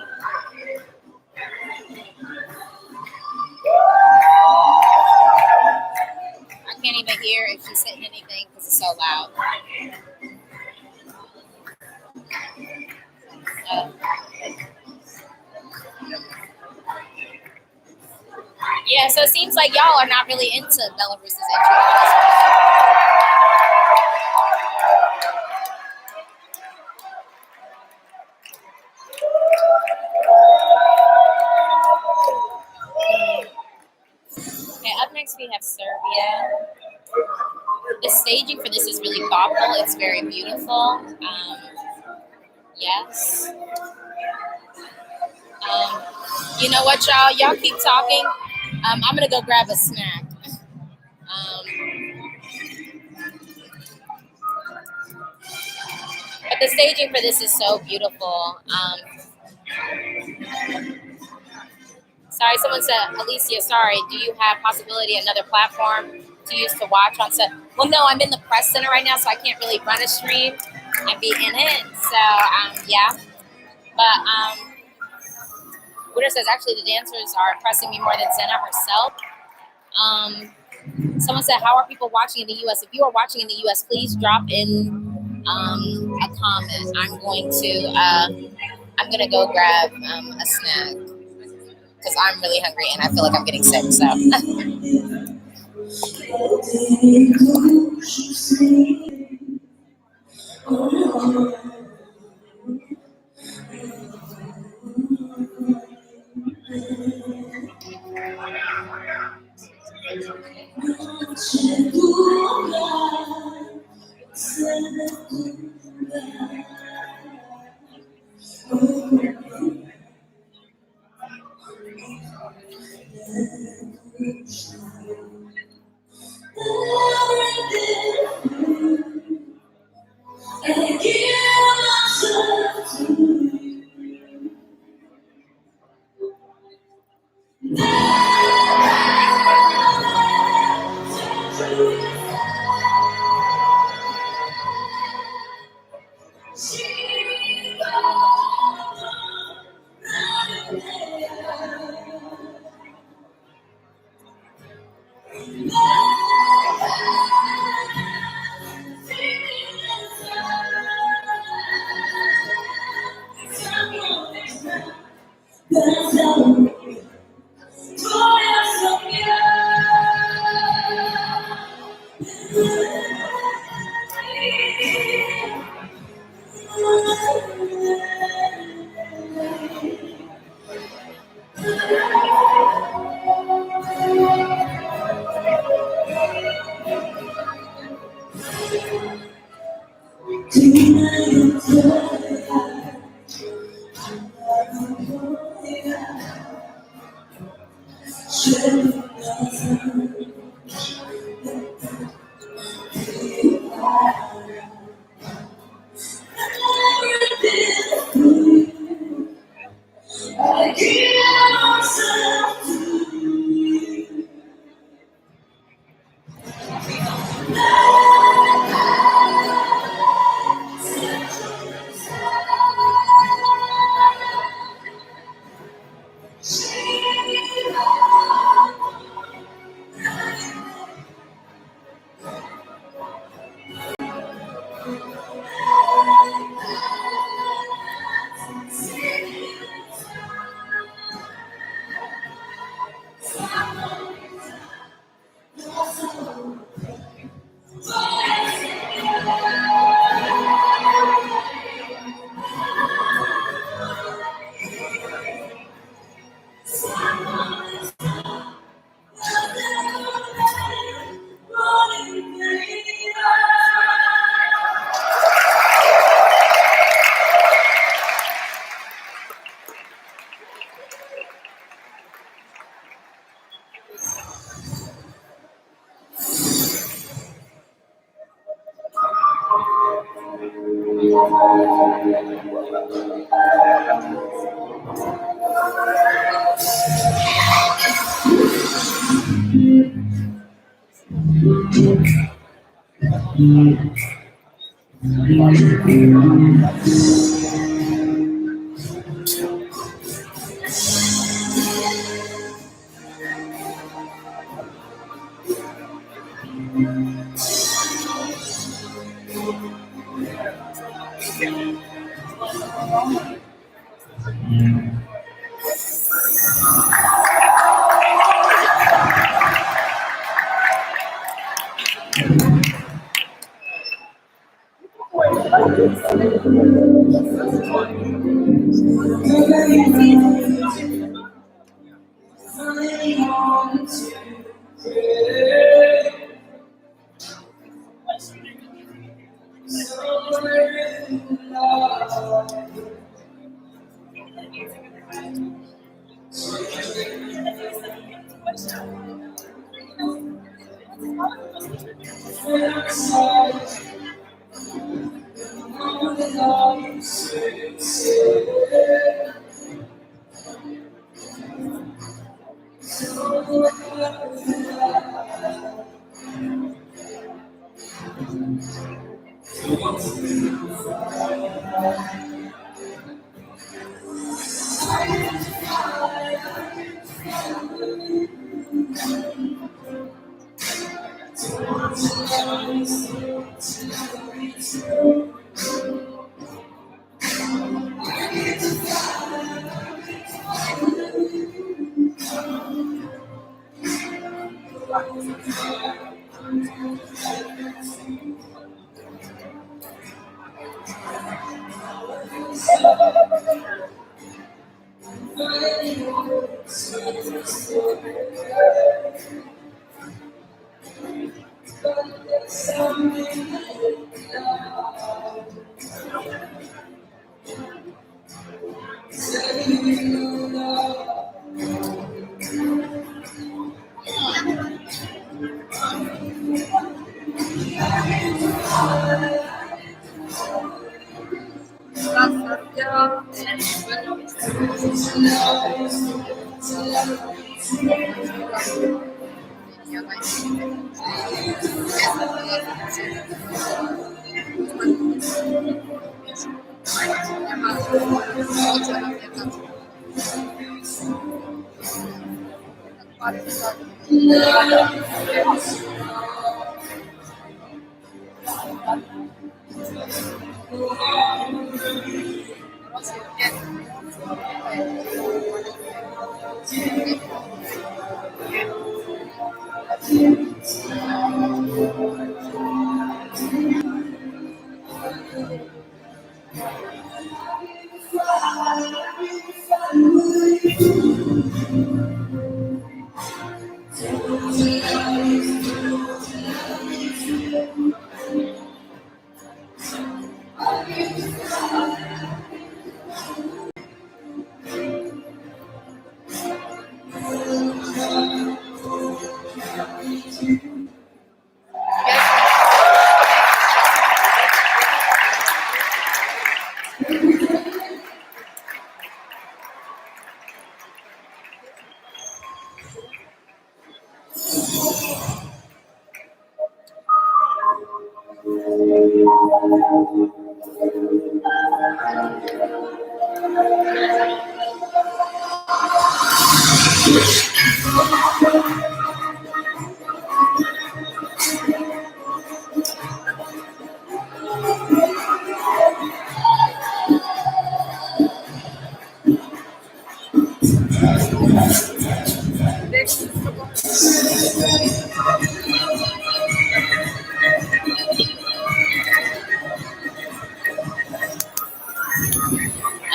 I can't even hear if she's hitting anything because it's so loud. Yeah, so it seems like y'all are not really into Belarus's entry. Okay, up next we have Serbia. The staging for this is really thoughtful. It's very beautiful. Yes. You know what, y'all? Y'all keep talking. I'm gonna go grab a snack. But the staging for this is so beautiful. Sorry, someone said, Alesia, sorry, do you have possibility another platform to use to watch on set? Well, no, I'm in the press center right now, so I can't really run a stream and be in it. So, yeah. But Witter says, actually, the dancers are impressing me more than Zena herself. Someone said, how are people watching in the U.S.? If you are watching in the U.S., please drop in a comment. I'm going to go grab a snack because I'm really hungry and I feel like I'm getting sick. So.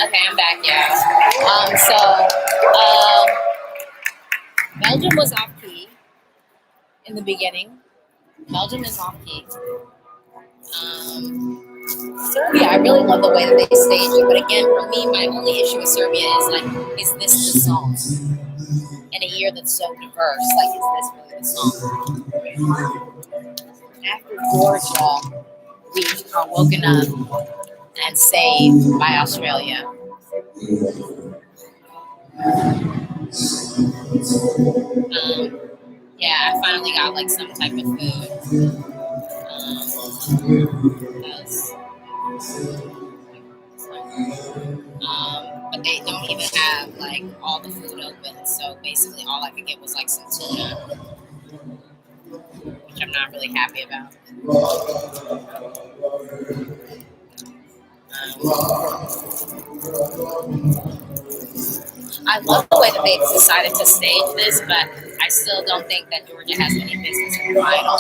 Okay, I'm back, yeah. Belgium was off key in the beginning. Belgium is off key. Serbia, I really love the way that they staged it, but again, for me, my only issue with Serbia is like, is this the song? In a year that's so diverse, like, is this really the song? After Georgia, we are woken up and saved by Australia. Yeah, I finally got like some type of food. But they don't even have like all the food open, so basically all I could get was like some tuna, which I'm not really happy about. I love the way that they decided to stage this, but I still don't think that Georgia has any business in the final.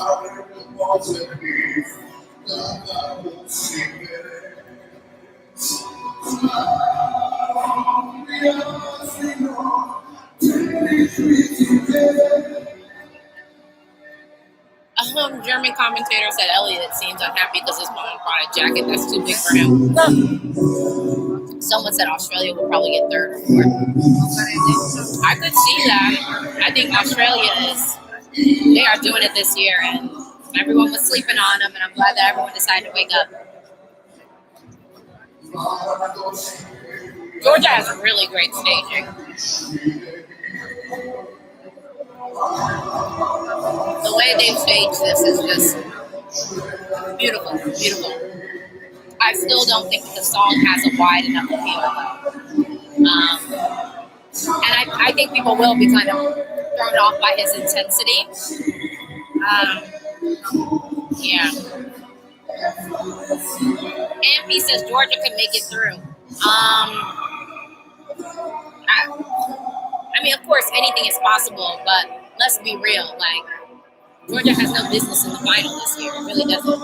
German commentator said Elliot seems unhappy because his mom bought a jacket that's too big for him. Someone said Australia will probably get third or fourth. I could see that. I think Australia they are doing it this year, and everyone was sleeping on them, and I'm glad that everyone decided to wake up. Georgia has really great staging. The way they've staged this is just beautiful, beautiful. I still don't think that the song has a wide enough appeal. And I think people will be kind of thrown off by his intensity. Yeah. MP says Georgia can make it through. I mean, of course, anything is possible, but let's be real. Like, Georgia has no business in the final this year. It really doesn't.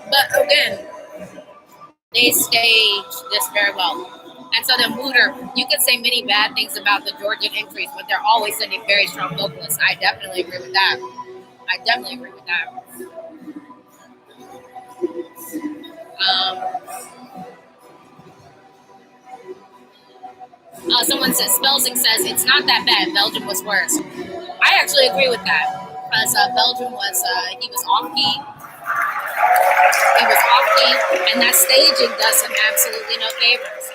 But again, they staged this very well. And so then Wooter, you can say many bad things about the Georgian entries, but they're always sending very strong vocalists. I definitely agree with that. Someone says, Spelsing says, it's not that bad. Belgium was worse. I actually agree with that. Because Belgium was, he was off key. And that staging does him absolutely no favors.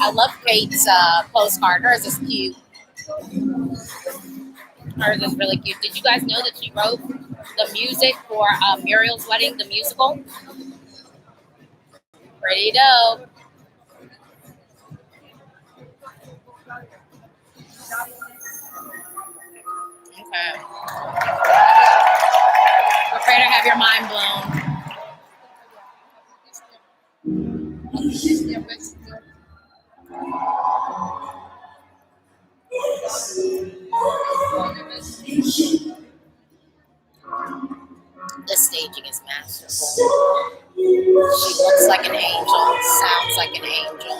I love Kate's postcard. Hers is cute. Hers is really cute. Did you guys know that she wrote the music for Muriel's Wedding, the musical? Pretty dope. Okay. Prepare to have your mind blown. The staging is masterful. She looks like an angel, sounds like an angel.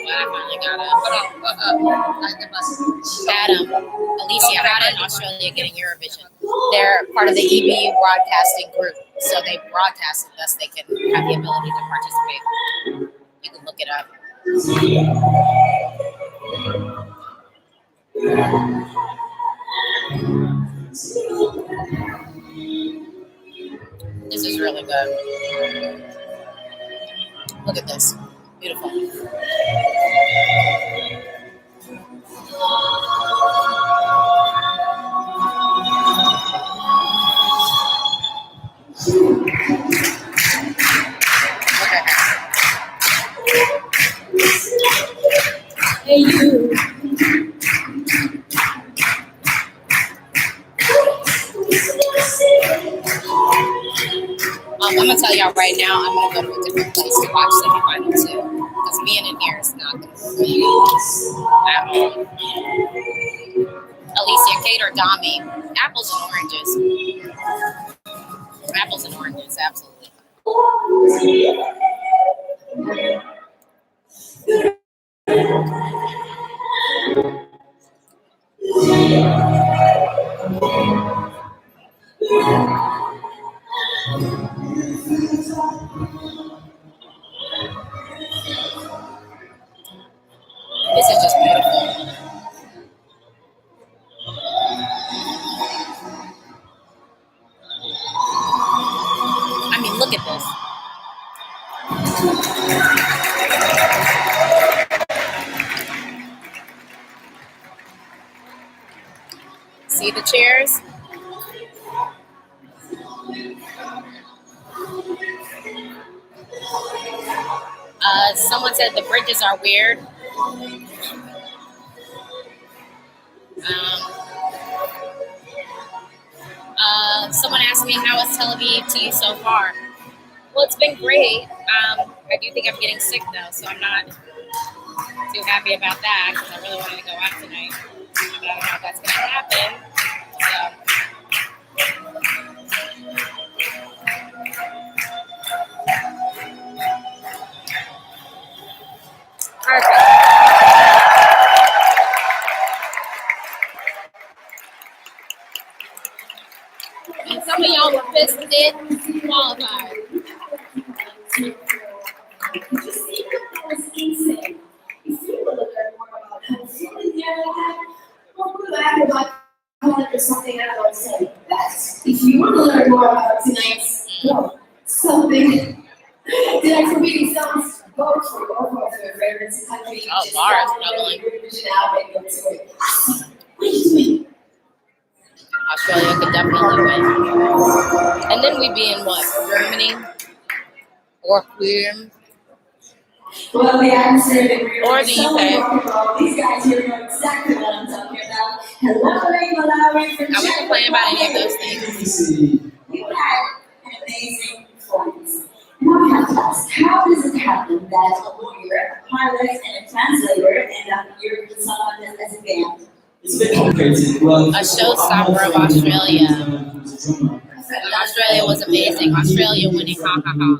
I finally got Adam, Alesia, how did Australia getting Eurovision? They're part of the EBU broadcasting group, so they broadcast it, thus they can have the ability to participate. You can look it up. This is really good. Look at this. Beautiful. Hey, you. I'm gonna tell y'all right now, I'm gonna go to a different place to watch Semifinal 2 because being in here is not gonna at all. Alesia, Kate, or Dami? Apples and oranges. Apples and oranges, absolutely. This is just beautiful. I mean, look at this. See the chairs? Someone said the bridges are weird. Someone asked me, how is Tel Aviv to you so far? Well, it's been great. I do think I'm getting sick, though, so I'm not too happy about that because I really wanted to go out tonight. But I don't know if that's going to happen. Perfect. And some of y'all were pissed that it qualified. Something I don't say. If you want to learn more about tonight's tonight's meeting songs, go to your favorite country. Oh, Laura's struggling. Eurovision album, go to it. What are you doing? Australia could definitely win. And then we'd be in what? Germany? Or Queer? Well, the atmosphere that Or the UK. These guys here know exactly what I'm talking about. Hello, Malawi from I wasn't complaining about any of those things. You had an amazing performance. Now I have to ask, how does it happen that a lawyer, a pilot, and a translator end up Eurovision Song Contest as a band? It's a bit complicated. Well, A showstopper of Australia. Australia was amazing. Australia winning, ha ha ha.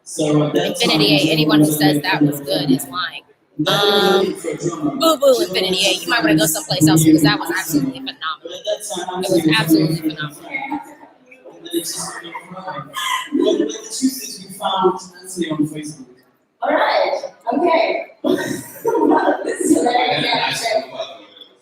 Infinity 8, anyone who says that was good is lying. Boo boo Infinity 8, you might want to go someplace else because that was absolutely phenomenal. It was absolutely phenomenal. Well, the truth is we found Anthony on Facebook. Alright, okay. This is hilarious.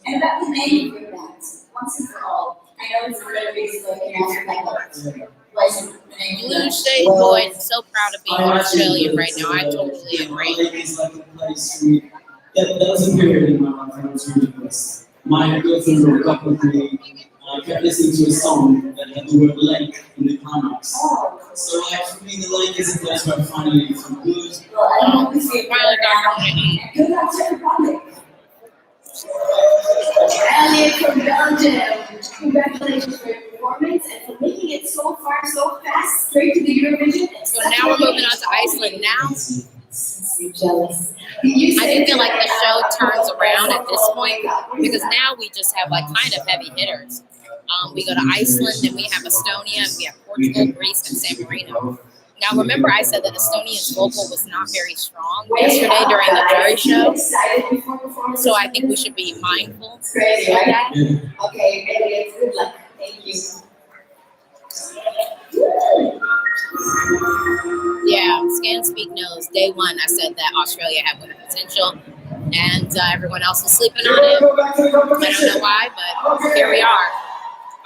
And about the name of your band, once and for all, I know it's a very big like an answer What's the name? Blue Shade Boy, so proud of being Australian right now. I totally agree. It's like a place that was a period in my life when I was really blessed. My girlfriend broke up with me. I kept listening to a song that had the word lake in the climax. So like for me, the lake is a place where I finally feel good. Well, I don't know if you Finally got community. Good luck to everybody. Elliot from Belgium, congratulations for your performance and for making it so far, so fast, straight to the Eurovision. So now we're moving on to Iceland. Now, I'm jealous. I do feel like the show turns around at this point because now we just have like kind of heavy hitters. We go to Iceland, then we have Estonia, and we have Portugal, Greece, and San Marino. Now, remember I said that Estonia's vocal was not very strong yesterday during the jury show, so I think we should be mindful of Crazy, right? that. Okay, Elliot, good luck. Thank you. Yeah, Scan Speak knows. Day one, I said that Australia had winner potential, and everyone else was sleeping on it. I don't know why, but here we are.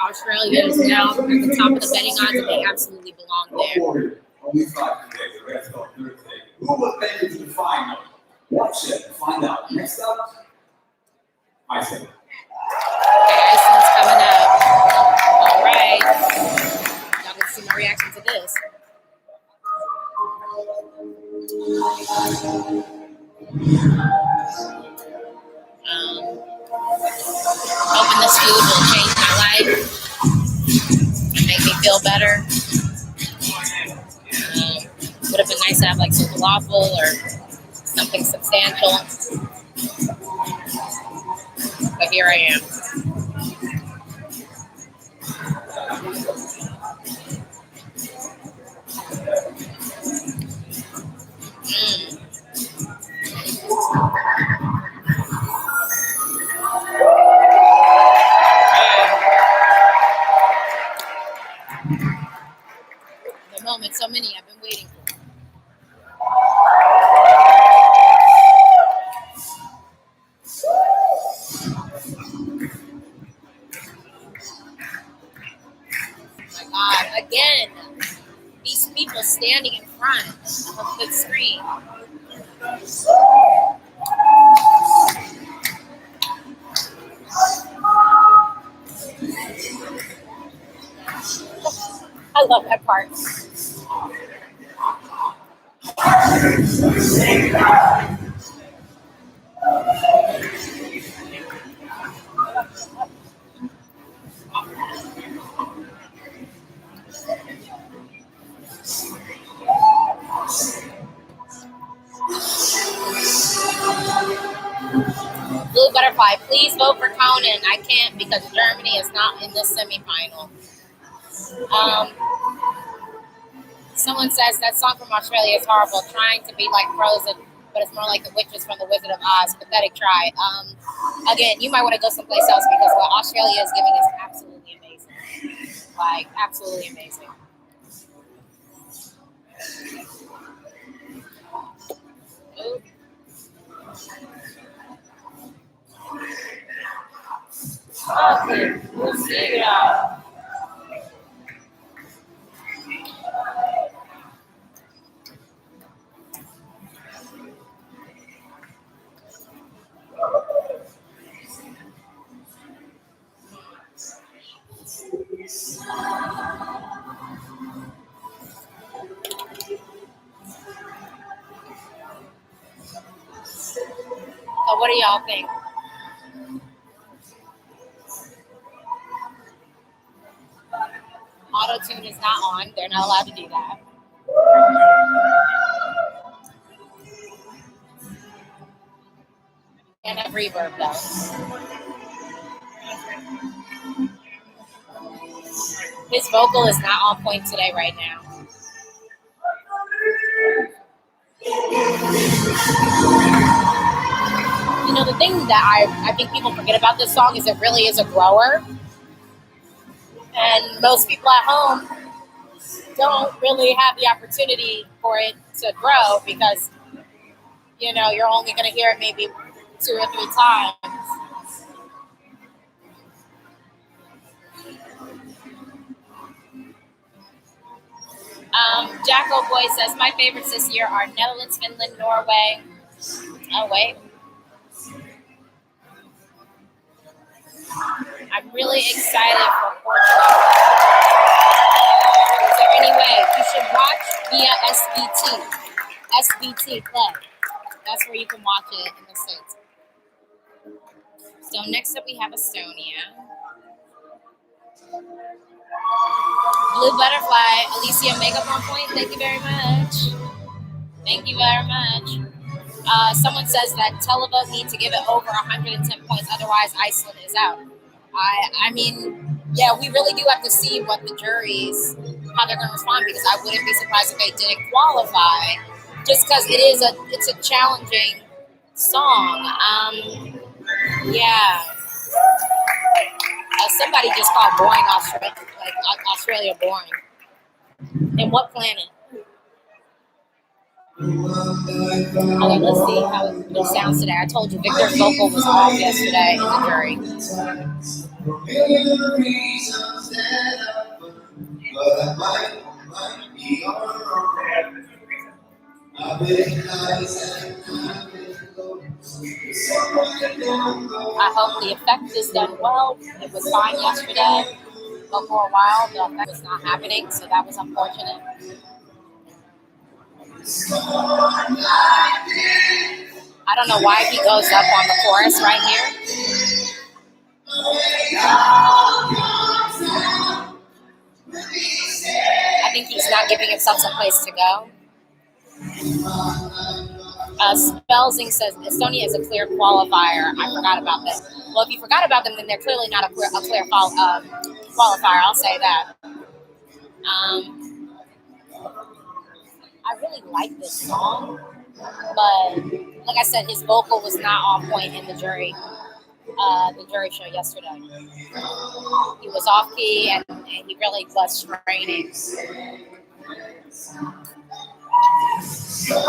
Australia is now at the top of the betting odds, and they absolutely belong there. Only 5 today, the rest on Thursday. Who will make it to the final? Watch it and find out. Next up, Iceland. Iceland's coming up. All right. Y'all can see my reaction to this. Hoping this food will change my life and make me feel better. Would have been nice to have like some falafel or something substantial. But here I am. The moment, so many I've been waiting for. Oh my God, again, these people standing in front of the screen. I love that part. Blue Butterfly, please vote for Conan. I can't because Germany is not in this semifinal. Someone says that song from Australia is horrible, trying to be like Frozen, but it's more like the witches from the Wizard of Oz. Pathetic try. Again, you might want to go someplace else because what Australia is giving is absolutely amazing. Like, absolutely amazing. Ooh. Okay, we'll see it out. So what do y'all think? Auto-tune is not on. They're not allowed to do that. And have reverb though. His vocal is not on point today right now. You know, the thing that I think people forget about this song is it really is a grower. And most people at home don't really have the opportunity for it to grow because, you know, you're only going to hear it maybe 2 or 3 times. Jacko Boy says, my favorites this year are Netherlands, Finland, Norway. Oh, wait. I'm really excited for Portugal. Is there any way? You should watch via SBT. SBT Play. That's where you can watch it in the States. So next up we have Estonia. Blue Butterfly, Alesia Makeup on Point. Thank you very much. Thank you very much. Someone says that Tel Aviv need to give it over 110 points, otherwise Iceland is out. I mean, yeah, we really do have to see what the juries, how they're going to respond, because I wouldn't be surprised if they didn't qualify, just because it's a challenging song. Yeah. Somebody just called boring Australia boring. And what planet? Okay, let's see how it sounds today. I told you Victor's vocal was off yesterday in the jury. I hope the effect is done well. It was fine yesterday, but for a while the effect was not happening, so that was unfortunate. I don't know why he goes up on the chorus right here. I think he's not giving himself some place to go. Spelzing says Estonia is a clear qualifier. I forgot about that. Well, if you forgot about them, then they're clearly not a clear qualifier. I'll say that. I really like this song, but like I said, his vocal was not on point in the jury show yesterday. He was off key, and he really was straining. I'm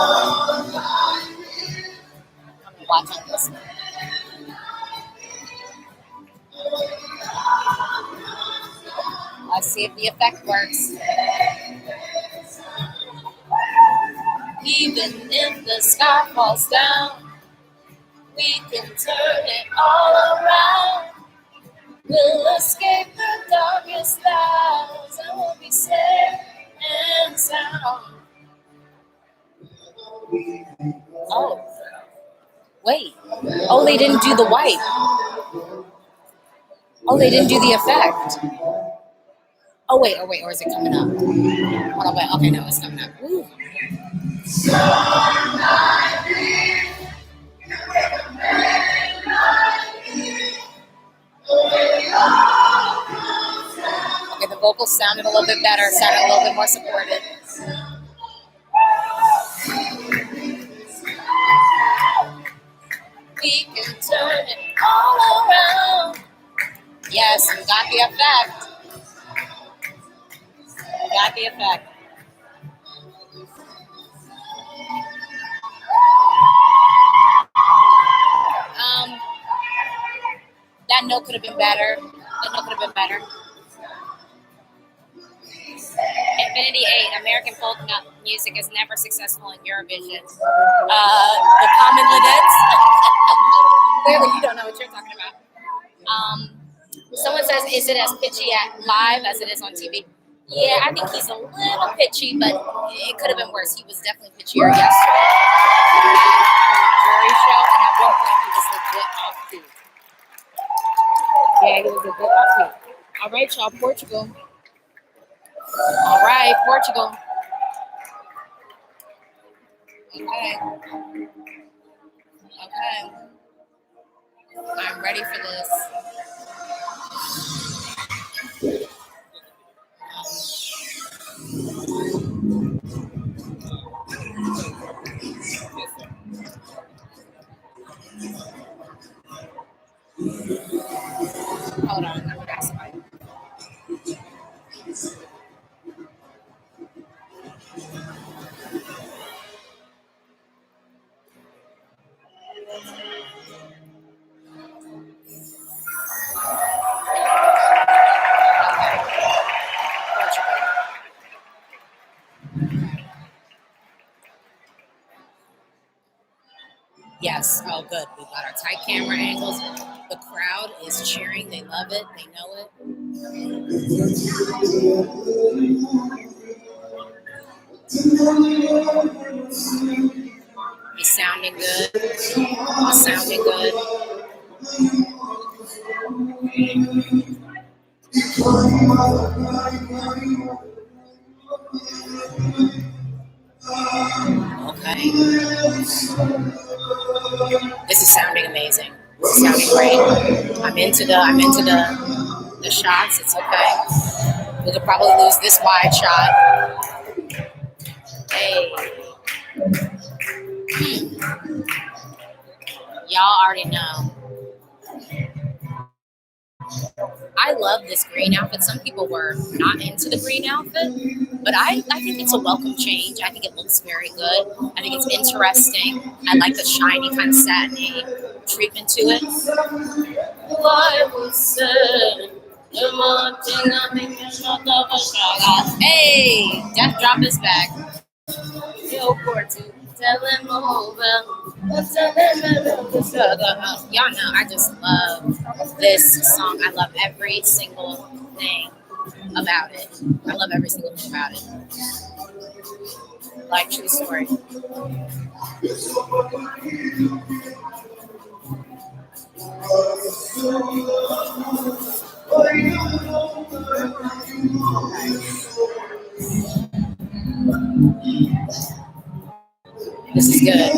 gonna watch on this one. Let's see if the effect works. Even if the sky falls down, we can turn it all around. We'll escape the darkest clouds and we'll be safe and sound. Oh, wait. Oh, they didn't do the white. Oh, they didn't do the effect. Oh, wait, or is it coming up? Hold on, wait. Okay, no, it's coming up. Ooh. Okay, the vocals sounded a little bit better, sounded a little bit more supported. We can turn it all around. Yes, we got the effect. We got the effect. That note could have been better. Infinity 8, American folk music is never successful in Eurovision. The common Linnets. Clearly, you don't know what you're talking about. Someone says, is it as pitchy at live as it is on TV? Yeah, I think he's a little pitchy, but it could have been worse. He was definitely pitchier yesterday. Jury show, and at one point he was legit off key. Yeah, he was legit off key. All right, y'all, Portugal. All right, Portugal. Okay. I'm ready for this. Hold on, I'm gonna ask somebody. Yes. Oh, good. We've got our tight camera angles. The crowd is cheering. They love it. They know it. He's sounding good. He's sounding good. Okay. This is sounding amazing. This is sounding great. I'm into the shots. It's okay. We could probably lose this wide shot. Hey. Y'all already know. I love this green outfit. Some people were not into the green outfit, but I think it's a welcome change. I think it looks very good. I think it's interesting. I like the shiny kind of satiny treatment to it. Hey, Death Drop is back. Yo, Portu, tell him over. Y'all know I just love this song. I love every single thing about it. I love every single thing about it. Like, true story. This is good.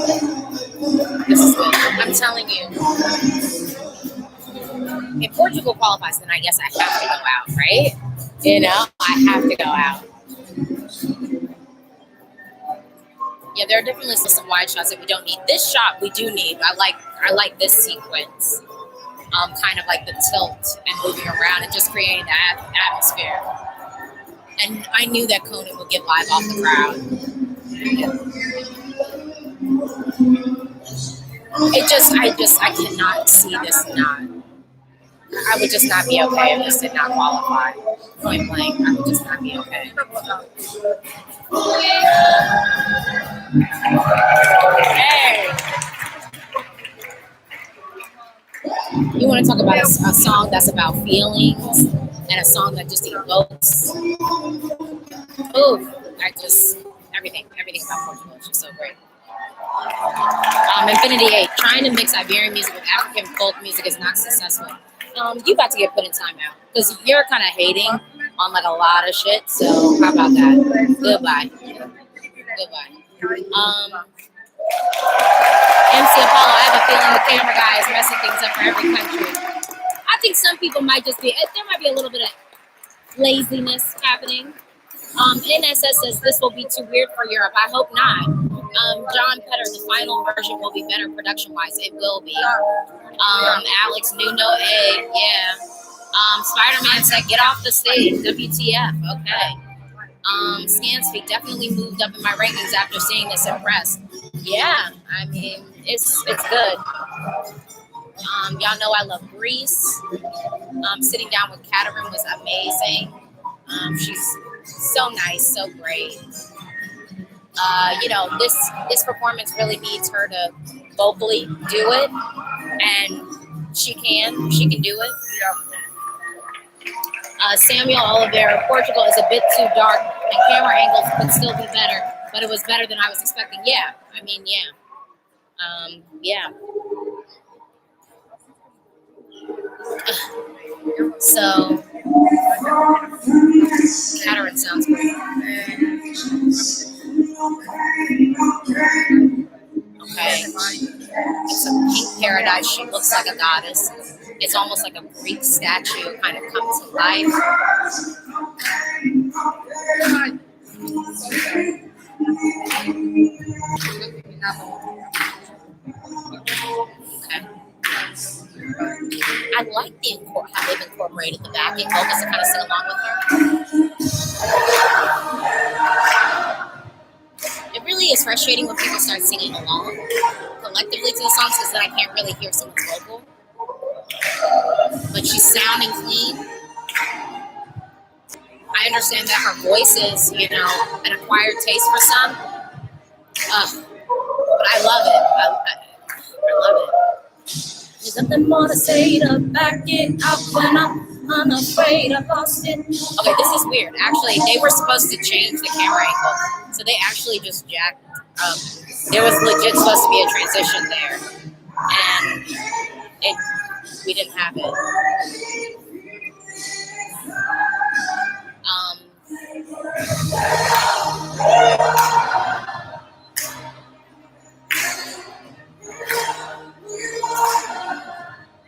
if Portugal qualifies, then I guess I have to go out, right? You know, I have to go out. Yeah, there are definitely still some wide shots that we don't need. This shot we do need. I like this sequence. Kind of like the tilt and moving around and just creating that atmosphere. And I knew that Conan would get live off the crowd. I cannot see this not. I would just not be okay if this did not qualify. Point blank, I would just not be okay. Hey. You want to talk about a song that's about feelings and a song that just evokes. Ooh, everything about Portugal is just so great. Infinity 8, trying to mix Iberian music with African folk music is not successful. You about to get put in timeout because you're kind of hating on like a lot of shit. So how about that? Goodbye. MC Apollo, I have a feeling the camera guy is messing things up for every country. I think some people might just be, there might be a little bit of laziness happening. NSS says this will be too weird for Europe. I hope not. John Petter, the final version will be better production-wise. It will be. Alex Nuno, yeah. Spider-Man said, get off the stage. WTF, okay. Skanspeak definitely moved up in my rankings after seeing this impressed. Yeah, I mean, it's good. Y'all know I love Greece. Sitting down with Katerin was amazing. She's so nice, so great. This performance really needs her to vocally do it, and she can do it. Samuel Oliveira, Portugal is a bit too dark, and camera angles could still be better, but it was better than I was expecting. Yeah, I mean, yeah. So, Katerin sounds great. Okay. It's a pink paradise. She looks like a goddess. It's almost like a Greek statue kind of comes to life. Okay. I like how they've incorporated the backing vocals to kind of sing along with her. It really is frustrating when people start singing along collectively to the songs because then I can't really hear someone's vocal. But she's sounding clean. I understand that her voice is, an acquired taste for some. But I love it. I love it. There's nothing more to say to back it up when I'm unafraid I lost it. Okay, this is weird. Actually, they were supposed to change the camera angle. So they actually just jacked up. There was legit supposed to be a transition there. And we didn't have it.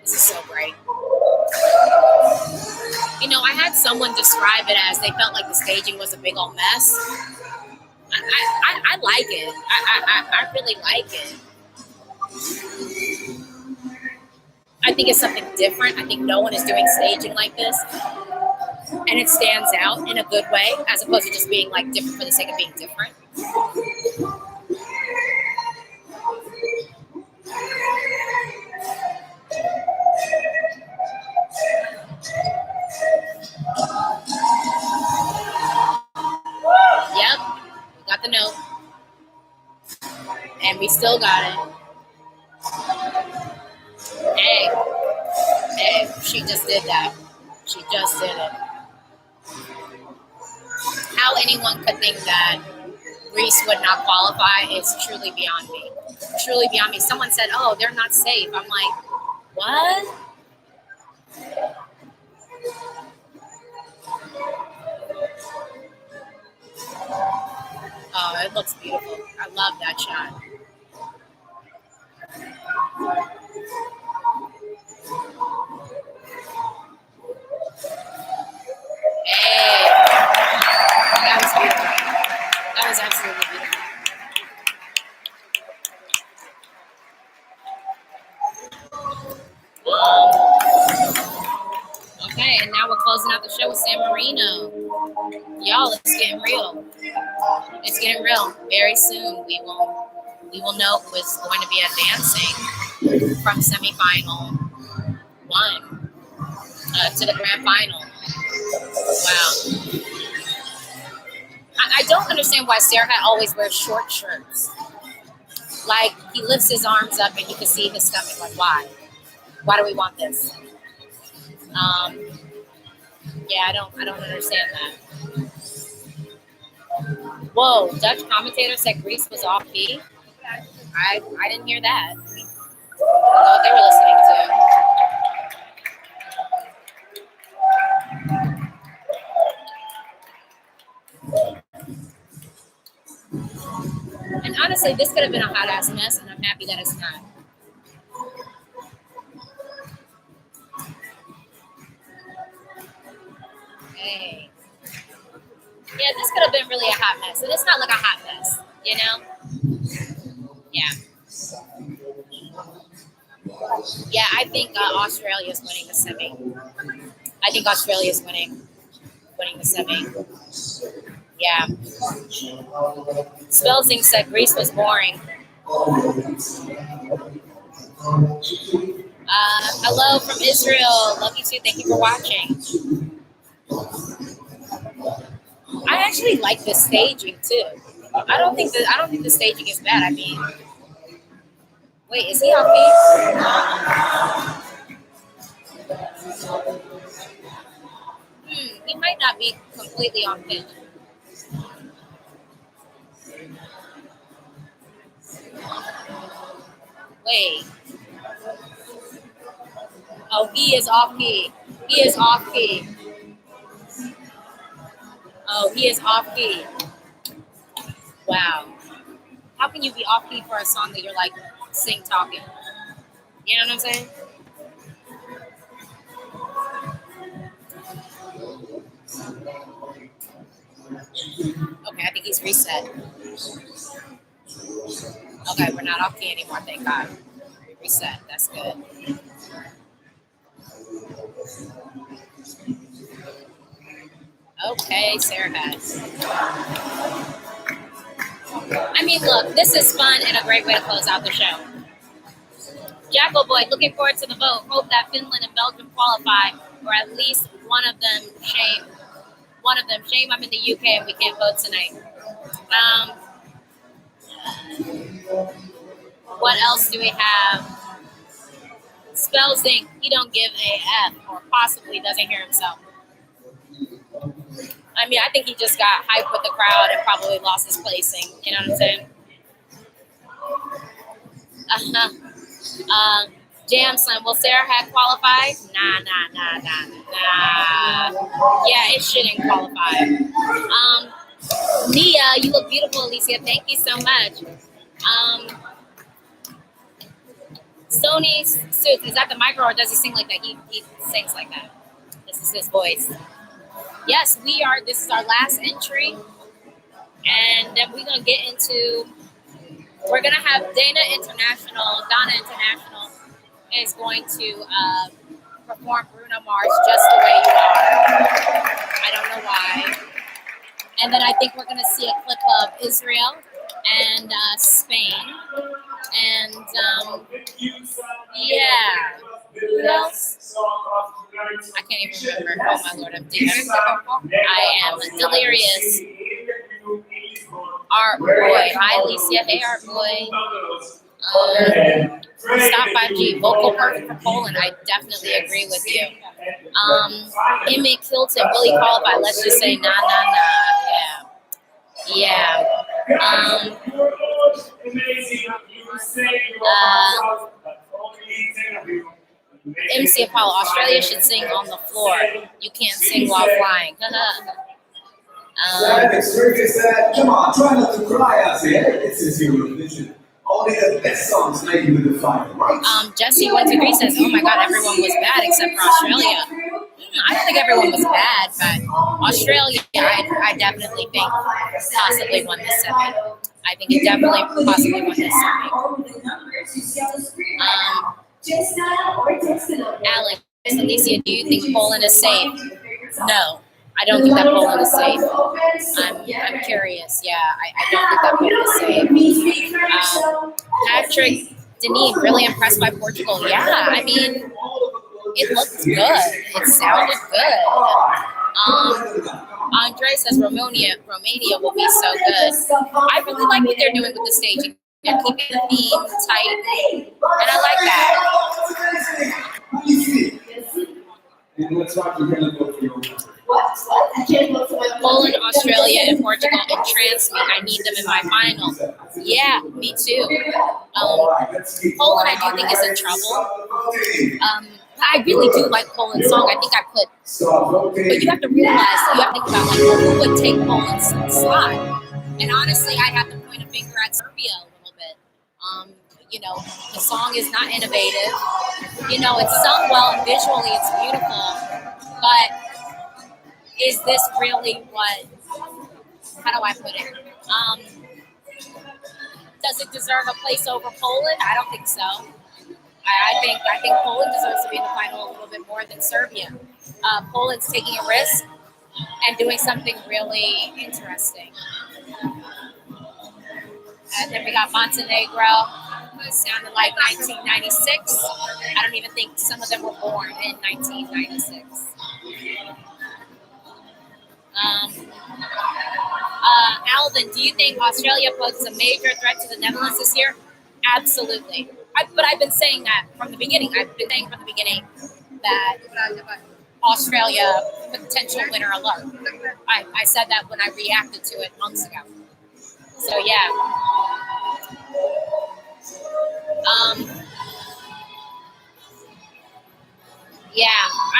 This is so great. I had someone describe it as they felt like the staging was a big old mess. I like it. I really like it. I think it's something different. I think no one is doing staging like this. And it stands out in a good way, as opposed to just being like different for the sake of being different. Yep, we got the note. And we still got it. Hey, she just did that. She just did it. How anyone could think that Greece would not qualify is truly beyond me. Truly beyond me. Someone said, oh, they're not safe. I'm like, what? Oh, it looks beautiful. I love that shot. Okay, and now we're closing out the show with San Marino. Y'all, it's getting real. It's getting real. Very soon we will know who is going to be advancing from semifinal 1 to the grand final. Wow. I don't understand why Serhat always wears short shirts. Like, he lifts his arms up and you can see his stomach. Like, why? Why do we want this? Yeah, I don't understand that. Whoa, Dutch commentator said Greece was off key. I didn't hear that. I don't know what they were listening to. And honestly, this could have been a hot ass mess, and I'm happy that it's not. Hey. Yeah, this could have been really a hot mess. And it's not like a hot mess, you know? Yeah. Yeah, I think Australia's winning the semi. I think Australia's winning the semi. Yeah. Spelzing said Greece was boring. Hello from Israel. Love you too. Thank you for watching. I actually like the staging too. I don't think the staging is bad. I mean, wait, is he off beat? He might not be completely on pitch. Wait. Oh, he is off key. He is off key. Oh, he is off key. Wow. How can you be off key for a song that you're like sing talking? You know what I'm saying? Okay, I think he's reset. Okay, we're not off key anymore, thank God. Reset, that's good. Okay, Sarah has. I mean, look, this is fun and a great way to close out the show. Jackal Boy, looking forward to the vote. Hope that Finland and Belgium qualify, or at least one of them. Shame. One of them. Shame I'm in the UK and we can't vote tonight. What else do we have? Spelzing, he don't give a F, or possibly doesn't hear himself. I mean, I think he just got hyped with the crowd and probably lost his placing. You know what I'm saying? Jam Slam, will Sarah have qualified? Nah. Yeah, it shouldn't qualify. Nia, you look beautiful, Alesia. Thank you so much. Sony Suits, is that the micro or does he sing like that? He sings like that. This is his voice. Yes, we are. This is our last entry. And then we're going to get into, we're going to have Dana International is going to perform Bruno Mars Just the Way You Are. I don't know why. And then I think we're going to see a clip of Israel and Spain. And yeah. Who else? I can't even remember. Oh my Lord, I'm deep. I am delirious. Art Boy. Hi, Alesia. Hey, Art Boy. Stop 5G. Vocal perfect for Poland. I definitely agree with you. Emmett Kilton. Will he qualify? Let's just say nah. Yeah. MC Apollo. Australia should sing on the floor. You can't sing while flying. Come on, try not to cry out here. This is Eurovision. Only the best songs make it to the final, right? Jesse 123 says, "Oh my God, everyone was bad except for Australia." I don't think everyone was bad, but Australia, I definitely think possibly won this semi. I think it definitely possibly won this semi. Alex. Alicia, do you think Poland is safe? No, I don't think that Poland is safe. I'm curious. Yeah, I don't think that Poland is safe. Patrick Deneen, really impressed by Portugal. Yeah, I mean, it looked good. It sounded good. Andre says Romania will be so good. I really like what they're doing with the staging. They're keeping the theme tight, and I like that. And let's rock the really go for your What? I can't vote for my Poland, Australia, and Portugal entrance me. I need them in my final. Yeah, me too. Poland, I do think is in trouble. I really do like Poland's song. I think I put, but you have to realize, you have to think about like who would take Poland's slot. And honestly, I have to point a finger at Serbia a little bit. You know, the song is not innovative. You know, it's sung well and visually it's beautiful, but is this really what, how do I put it? Does it deserve a place over Poland? I don't think so. I think Poland deserves to be in the final a little bit more than Serbia. Poland's taking a risk and doing something really interesting. And then we got Montenegro, who sounded like 1996. I don't even think some of them were born in 1996. Alvin, do you think Australia poses a major threat to the Netherlands this year? Absolutely. But I've been saying that from the beginning. I've been saying from the beginning that Australia potential winner alert. I said that when I reacted to it months ago. So yeah.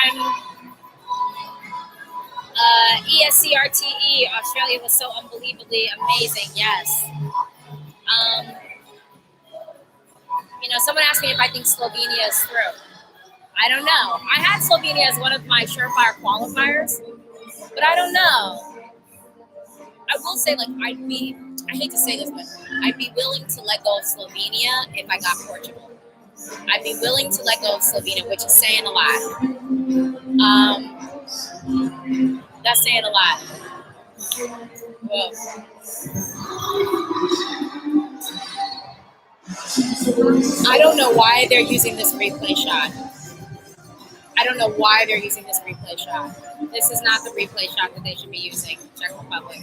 I'm ESCRTE, Australia was so unbelievably amazing, yes. You know, someone asked me if I think Slovenia is through. I don't know. I had Slovenia as one of my surefire qualifiers, but I don't know. I will say, like, I hate to say this, but I'd be willing to let go of Slovenia if I got Portugal. I'd be willing to let go of Slovenia, which is saying a lot. That's saying a lot. Whoa. I don't know why they're using this replay shot. I don't know why they're using this replay shot. This is not the replay shot that they should be using, Czech Republic.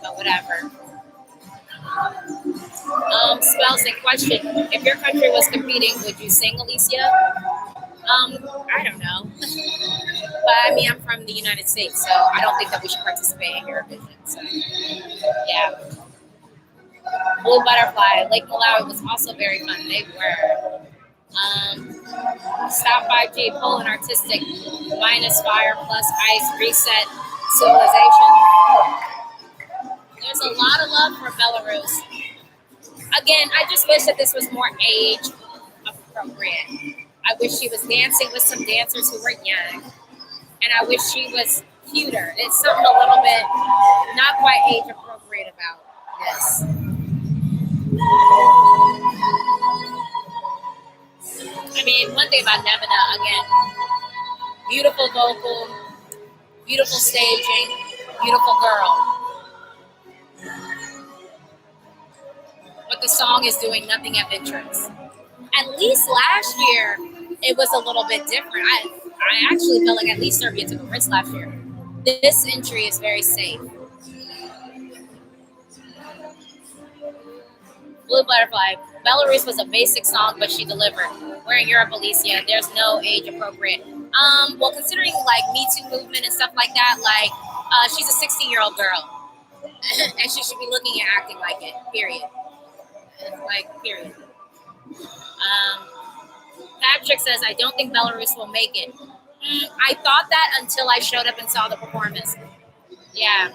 But whatever. Spells in question. If your country was competing, would you sing, Alesia? I don't know. But I mean, I'm from the United States, so I don't think that we should participate in Eurovision. So, yeah. Blue Butterfly, Lake Malawi was also very fun. They were. Stop 5G, Poland Artistic, minus fire, plus ice, reset, civilization. There's a lot of love for Belarus. Again, I just wish that this was more age appropriate. I wish she was dancing with some dancers who were young. And I wish she was cuter. It's something a little bit not quite age appropriate about this. I mean, one thing about Nevada, again, beautiful vocal, beautiful staging, beautiful girl. But the song is doing nothing of interest. At least last year, it was a little bit different. I actually felt like at least Serbia took a risk last year. This entry is very safe. Blue Butterfly. Belarus was a basic song, but she delivered. We're in Europe, Alesia. There's no age appropriate. Well, considering like Me Too movement and stuff like that, like she's a 16-year-old girl, and she should be looking and acting like it. Period. Like period. Patrick says, I don't think Belarus will make it. I thought that until I showed up and saw the performance. Yeah.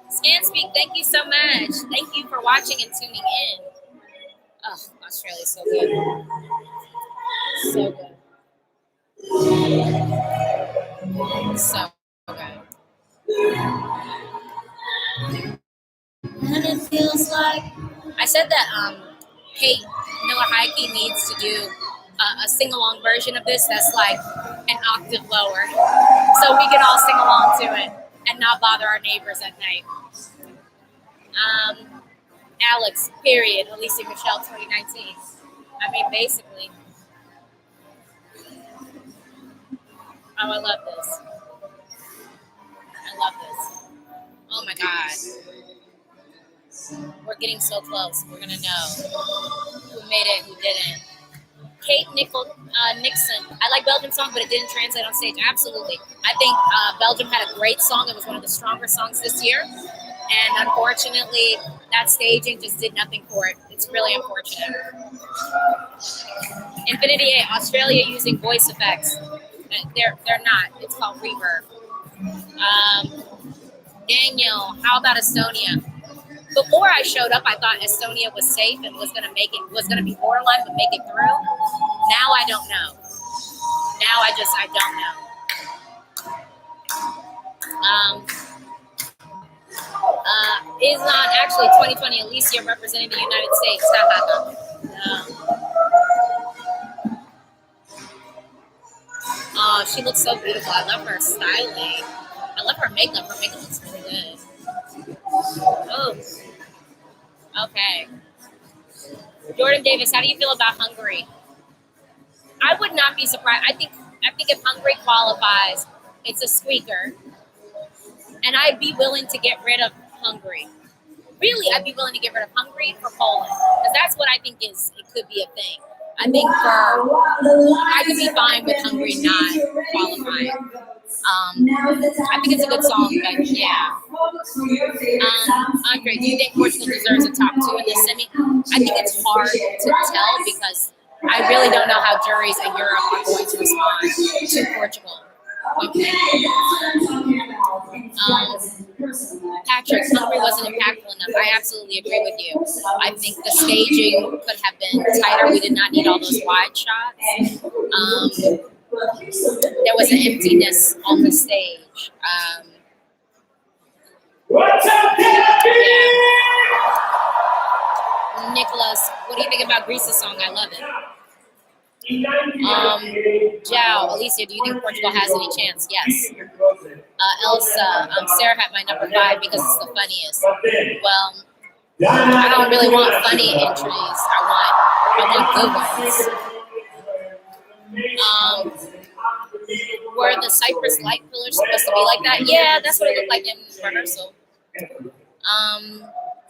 ScanSpeak, thank you so much. Thank you for watching and tuning in. Oh, Australia's so good. So good. So good. And it feels like I said that Kate Miller Heike needs to do a sing-along version of this that's like an octave lower so we can all sing along to it and not bother our neighbors at night. Alex, period. Alesia Michelle 2019. I mean, basically. Oh, I love this. I love this. Oh my God. We're getting so close. We're gonna know who made it, who didn't. Kate Nixon. I like Belgium song, but it didn't translate on stage. Absolutely. I think Belgium had a great song. It was one of the stronger songs this year. And unfortunately, that staging just did nothing for it. It's really unfortunate. Infinity 8, Australia using voice effects. They're not. It's called reverb. Daniel, how about Estonia? Before I showed up, I thought Estonia was safe and was gonna be borderline, but make it through. Now I don't know. Now I don't know. Islam, actually 2020, Alesia representing the United States. Oh, she looks so beautiful. I love her styling. I love her makeup. Her makeup looks really good. Oh, okay. Jordan Davis, how do you feel about Hungary? I would not be surprised. I think if Hungary qualifies, it's a squeaker, and I'd be willing to get rid of Hungary. Really, I'd be willing to get rid of Hungary for Poland, because that's what I think it could be a thing. I think I could be fine with Hungary not qualifying. I think it's a good song, but yeah. Andre, do you think Portugal deserves a top 2 in the semi? I think it's hard to tell because I really don't know how juries in Europe are going to respond to Portugal. Okay. Patrick, Hungary wasn't impactful enough. I absolutely agree with you. I think the staging could have been tighter. We did not need all those wide shots. There was an emptiness on the stage. What's up, Tel Aviv? Nicholas, what do you think about Greece's song? I love it. Jao, Alesia, do you think Portugal has any chance? Yes. Elsa, Sarah had my number 5 because it's the funniest. Well, I don't really want funny entries. I want good ones. Were the Cypress light pillars supposed to be like that? Yeah, that's what it looked like in rehearsal.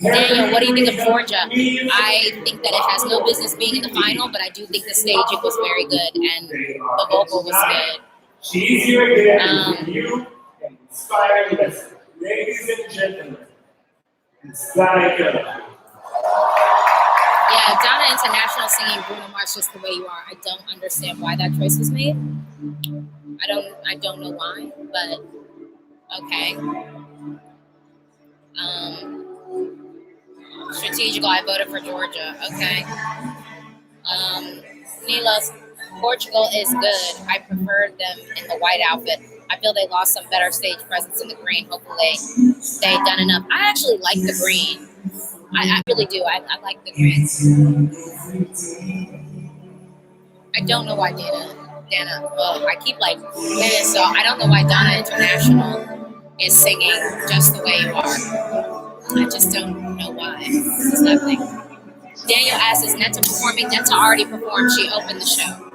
Daniel, what do you think of Georgia? I think that it has no business being in the final, but I do think the staging was very good and the vocal was good. She's here again with you, inspiring us. Ladies and gentlemen, inspiring us. Yeah, Donna International singing Bruno Mars Just the Way You Are. I don't understand why that choice was made. I don't know why, but okay. Strategical, I voted for Georgia. Okay. Nilos, Portugal is good. I preferred them in the white outfit. I feel they lost some better stage presence in the green. Hopefully they've done enough. I actually like the green. I really do. I like the green. I don't know why Dana, well, I keep like Dana, so I don't know why Donna International is singing Just the Way You Are. I just don't know why. This is nothing. Daniel asks, is Netta performing? Netta already performed. She opened the show.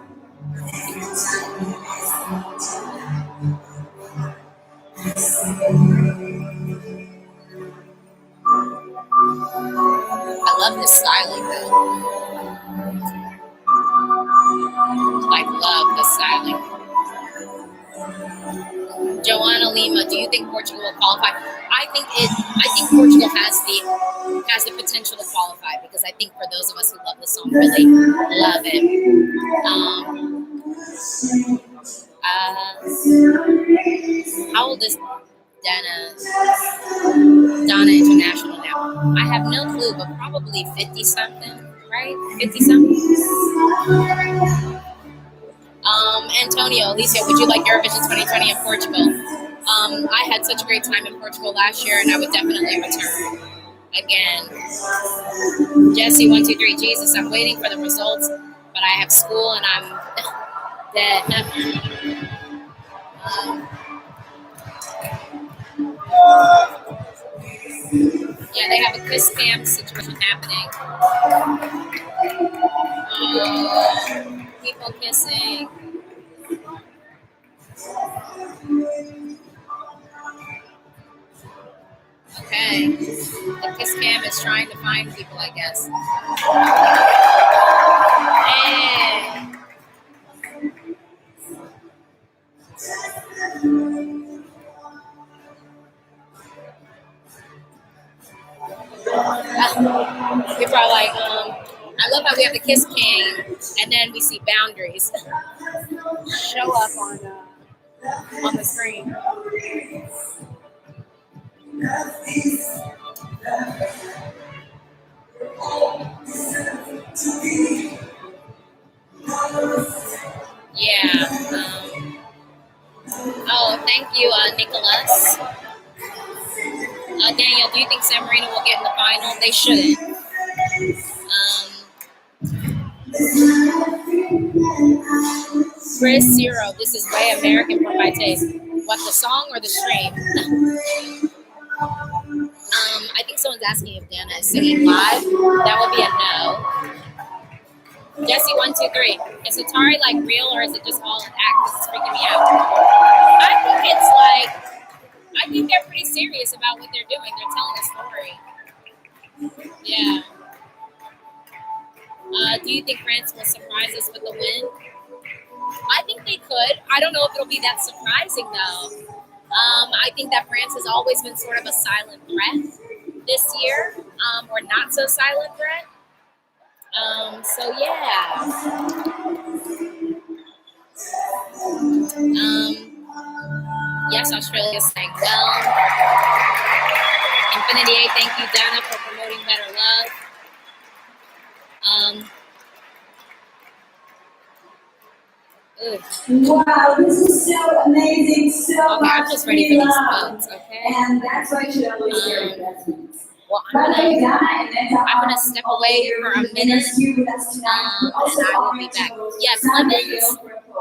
I love this styling though. I love the styling. Joanna Lima, do you think Portugal will qualify? I think Portugal has the potential to qualify because I think for those of us who love the song, really love it. How old is Donna International now? I have no clue, but probably 50 something, right? 50 something. Antonio, Alesia, would you like Eurovision 2020 in Portugal? I had such a great time in Portugal last year, and I would definitely return again. Jesse, 123, Jesus, I'm waiting for the results, but I have school and I'm dead. kiss cam situation happening. People kissing. Okay. The kiss cam is trying to find people, I guess. And people are like, I love how we have the kiss cam and then we see boundaries show up on the screen. Yeah. Oh, thank you, Nicholas. Daniel, do you think San Marino will get in the final? They shouldn't. Chris Zero, this is way American for my taste. What, the song or the stream? I think someone's asking if Dana is singing live. That would be a no. Jesse 123. Is Atari like real or is it just all an act? This is freaking me out. I think they're pretty serious about what they're doing. They're telling a story. Yeah. Do you think France will surprise us with a win? I think they could. I don't know if it'll be that surprising though. I think that France has always been sort of a silent threat this year, or not so silent threat. So yeah. Yes, Australia's saying well. Infinity 8, thank you, Dana, for promoting better love. Wow, this is so amazing, so okay, much I'm just ready for these love. votes, okay? And that's why you should always share investments. Well, By the way, Dana and Neta I'm gonna step away for a minute, with us tonight. and I will be back.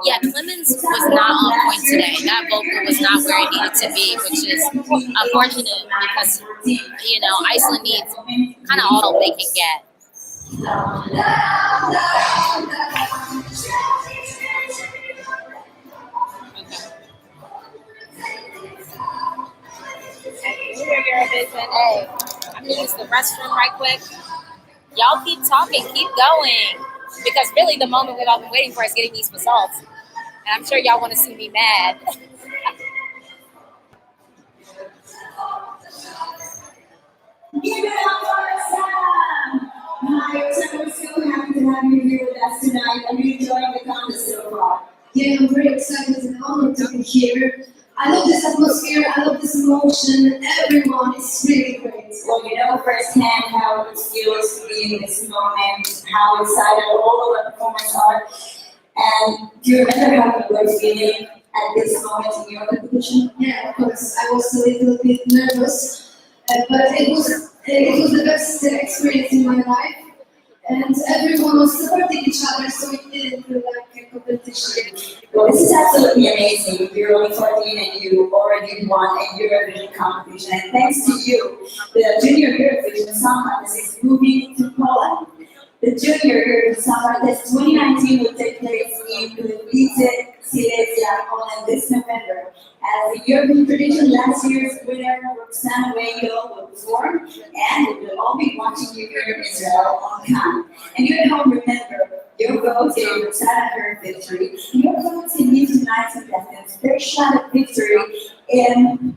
Yeah, Clemens was not on point today. That vocal was not where it needed to be, which is unfortunate because, you know, Iceland needs kind of all they can get. Hey, I'm gonna use the restroom right quick. Y'all keep talking, keep going. Because really the moment we've all been waiting for is getting these results. And I'm sure y'all want to see me mad. Give it up for Sam! Hi, we're so happy to have you here with us tonight. Are you enjoying the contest so far? Yeah, I'm very excited and honored to be here. I love this atmosphere, I love this emotion, everyone is really great. Well, you know firsthand how it feels to be in this moment, how excited all of the performers are. And do you remember how you were feeling at this moment in your competition? Yeah, of course, I was a little bit nervous, but it was the best experience in my life. And everyone was supporting each other, so it didn't feel like a competition. Well, this is absolutely amazing. You're only 14 and you already won a Eurovision competition. And thanks to you, the Junior Eurovision Song Contest is moving to Poland. The Junior Eurovision Song Contest 2019 will take place in Alesia, Poland this November. As the Eurovision tradition, last year's winner, Roxana Weigel, will perform, and we will all be watching you here in Israel on Cannes. And you at home, remember, your vote gave Roxana her victory. Your vote in these tonight's contestants, their shot at victory in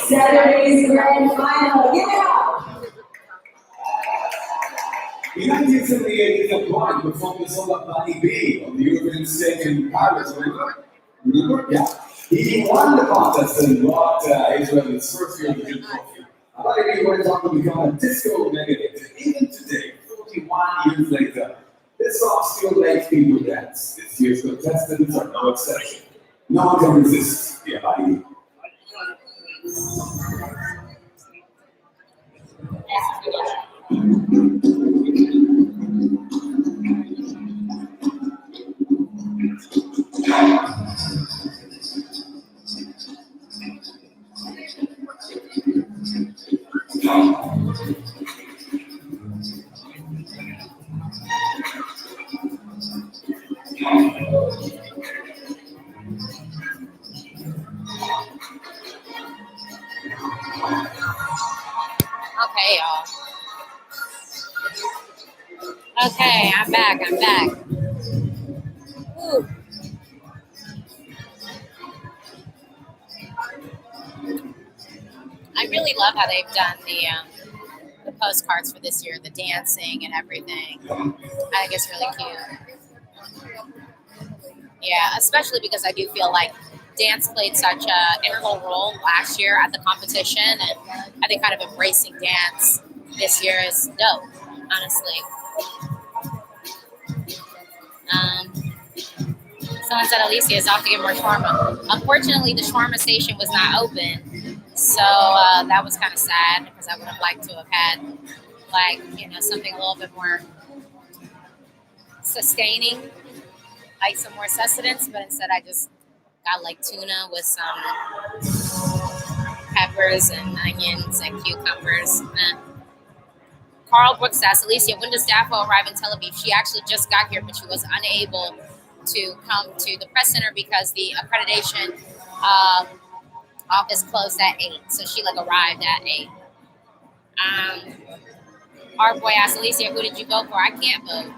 Saturday's grand final. Give it up! In 1978, the Blind performed the song Bunny B on the Eurovision stage in Paris. Remember? Yeah. He won the contest and brought Israel its first Eurovision trophy. Bunny B went on to become a disco megadeth. Even today, 41 years later, this song still makes people dance. This year's contestants are no exception. No one can resist the Bunny B. back. I'm back. Ooh. I really love how they've done the postcards for this year, the dancing and everything. I think it's really cute. Yeah, especially because I do feel like dance played such an integral role last year at the competition, and I think kind of embracing dance this year is dope, honestly. Someone said Alesia is off to get more shawarma. Unfortunately, the shawarma station was not open, so that was kind of sad because I would have liked to have had, like, you know, something a little bit more sustaining, like some more sustenance, but instead I just got like tuna with some peppers and onions and cucumbers. Carl Brooks asks, Alesia, when does Daphne arrive in Tel Aviv? She actually just got here, but she was unable to come to the press center because the accreditation office closed at 8. So she like arrived at 8. Our boy asked Alesia, who did you vote for? I can't vote.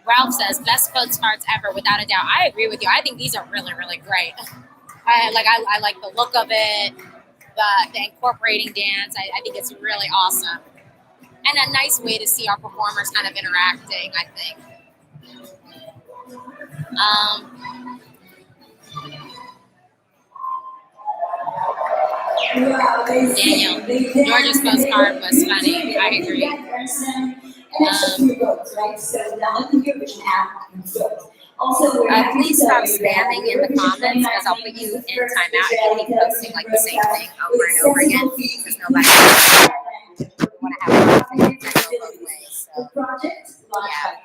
Ralph says, best postcards ever, without a doubt. I agree with you. I think these are really, really great. I like the look of it, the incorporating dance. I think it's really awesome. And a nice way to see our performers kind of interacting, I think. Daniel, Georgia's postcard was funny. I agree. Please stop spamming in the comments because I'll put you in timeout if you keep posting like the same thing over and over again because nobody want to have a conversation both ways. So, yeah.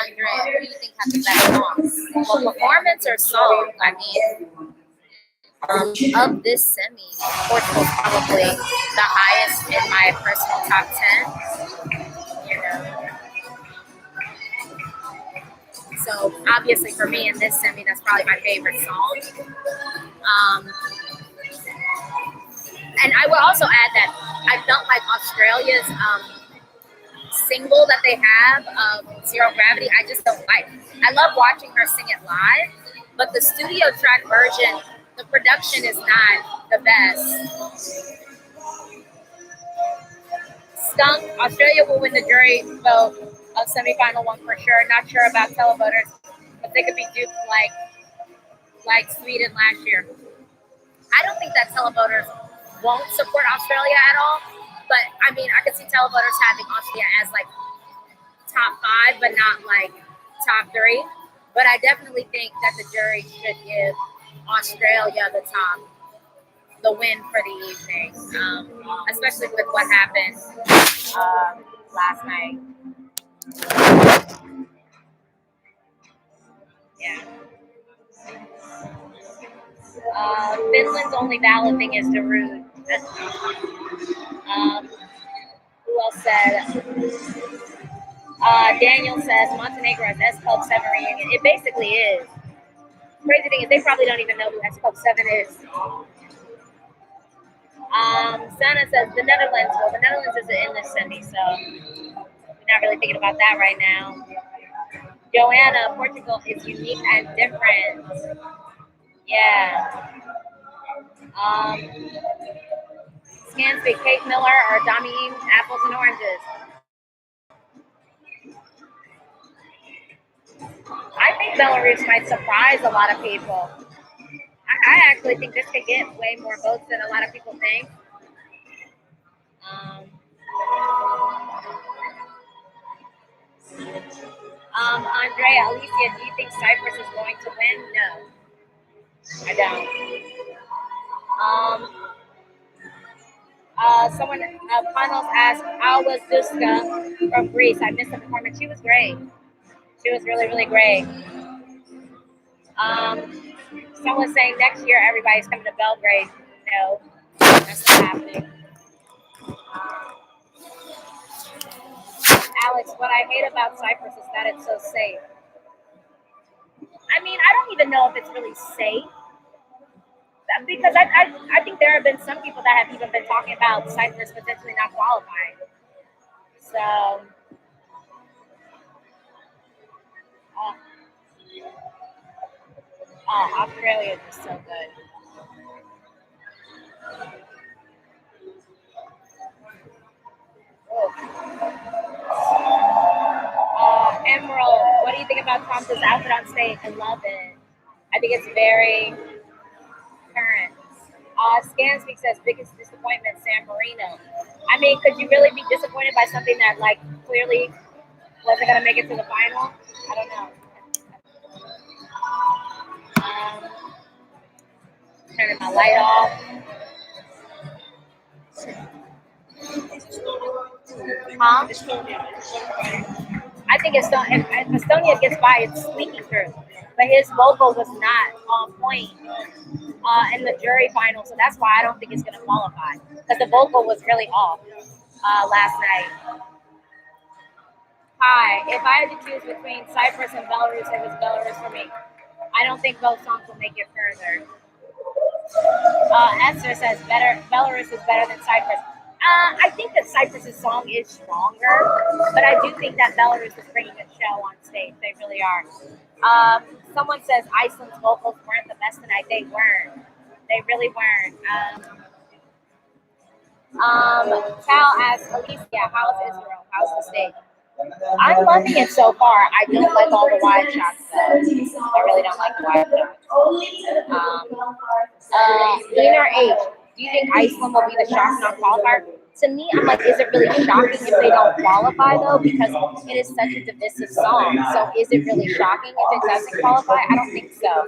Andre, who do you think has the best song? Well, performance or song? I mean, of this semi, Portugal's probably the highest in my personal top 10. You know. So obviously for me in this semi, that's probably my favorite song. And I will also add that I felt like Australia's single that they have of Zero Gravity, I just don't like. I love watching her sing it live, but the studio track version, the production is not the best. Skunk, Australia will win the jury vote of semifinal 1 for sure. Not sure about televoters, but they could be duped like Sweden last year. I don't think that televoters won't support Australia at all, but I mean, I could see televoters having Austria as like top 5, but not like top 3. But I definitely think that the jury should give Australia the win for the evening, especially with what happened last night. Yeah. Finland's only valid thing is Darude. Who else said? Daniel says Montenegro has S Club 7 reunion. It basically is. Crazy thing is they probably don't even know who S Club 7 is. Sana says the Netherlands. Well, the Netherlands isn't in this semi, so we're not really thinking about that right now. Joanna, Portugal is unique and different. Yeah. Scansby, Kate Miller, or Dami Eames, apples and oranges. I think Belarus might surprise a lot of people. I actually think this could get way more votes than a lot of people think. Andrea, Alesia, do you think Cyprus is going to win? No, I don't. Someone, Panos asked, how was Duska from Greece? I missed the performance. She was great. She was really, really great. Someone's saying next year everybody's coming to Belgrade. No, that's not happening. Alex, what I hate about Cyprus is that it's so safe. I mean, I don't even know if it's really safe. because I think there have been some people that have even been talking about Cyprus potentially not qualifying. So, Australia is just so good. Emerald, what do you think about Thompson's outfit on stage? I love it. I think it's very current. Scanspeak says biggest disappointment, San Marino. I mean, could you really be disappointed by something that like clearly wasn't gonna make it to the final? I don't know. Turning my light off. Huh? I think if Estonia gets by, it's squeaking through. But his vocal was not on point in the jury final, so that's why I don't think it's going to qualify. Because the vocal was really off last night. Hi, if I had to choose between Cyprus and Belarus, it was Belarus for me. I don't think both songs will make it further. Esther says Belarus is better than Cyprus. I think that Cyprus's song is stronger, but I do think that Belarus is bringing a show on stage. They really are. Someone says Iceland's vocals weren't the best tonight. They weren't. They really weren't. Cal asks Alesia, how's Israel? How's the stage? I'm loving it so far. I don't like all the wide shots though. I really don't like the wide shots. Leaner H, do you think Iceland will be the shock non-qualifier? To me, I'm like, is it really shocking if they don't qualify though? Because it is such a divisive song. So is it really shocking if it doesn't qualify? I don't think so.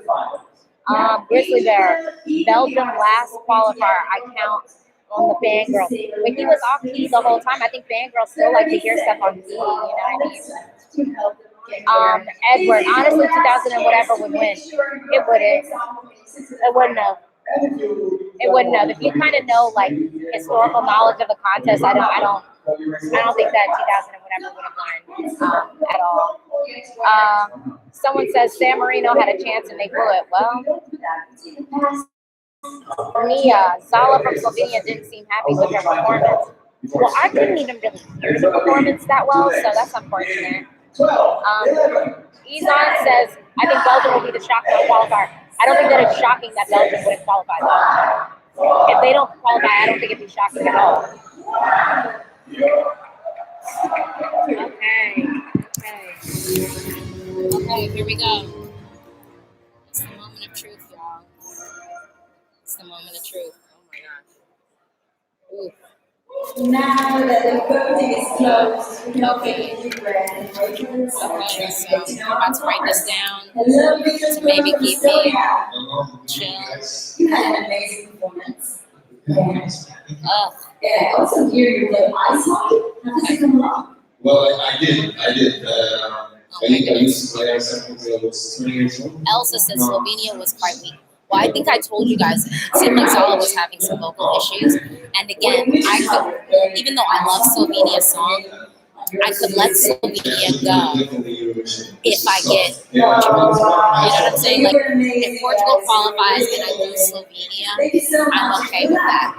Grizzly Bear, Belgium last qualifier. I count on the fangirl. But he was off key the whole time. I think fangirls still like to hear stuff on key. You know what I mean? Edward, honestly, 2000 and whatever would win. It wouldn't. It wouldn't have. It wouldn't have. If you kind of know like historical knowledge of the contest, I don't think that 2000 and whatever would have won at all. Someone says San Marino had a chance and they blew it. Well, Mia Zala from Slovenia didn't seem happy with her performance. Well, I couldn't even really hear the performance that well, so that's unfortunate. Izan says, I think Belgium will be the shock non-qualifier. I don't think that it's shocking that Belgium wouldn't qualify though. If they don't qualify, I don't think it'd be shocking at all. Okay, here we go. It's the moment of truth, y'all. It's the moment of truth. Oh my gosh. Ooh. Now that the voting is closed, okay, So I'm about to write this down to maybe keep me chill. You had an amazing performance. Ugh. Yeah, I also hear you play ice hockey. How does it come along? Well, I did. I used to play ice hockey until I was 20 years old. Elsa says Slovenia was quite weak. Well, I think I told you guys, it seemed like Zala was having some vocal issues. And again, I could, even though I love Slovenia's song, I could let Slovenia go if I get Portugal. You know what I'm saying? Like, if Portugal qualifies and I lose Slovenia, I'm okay with that.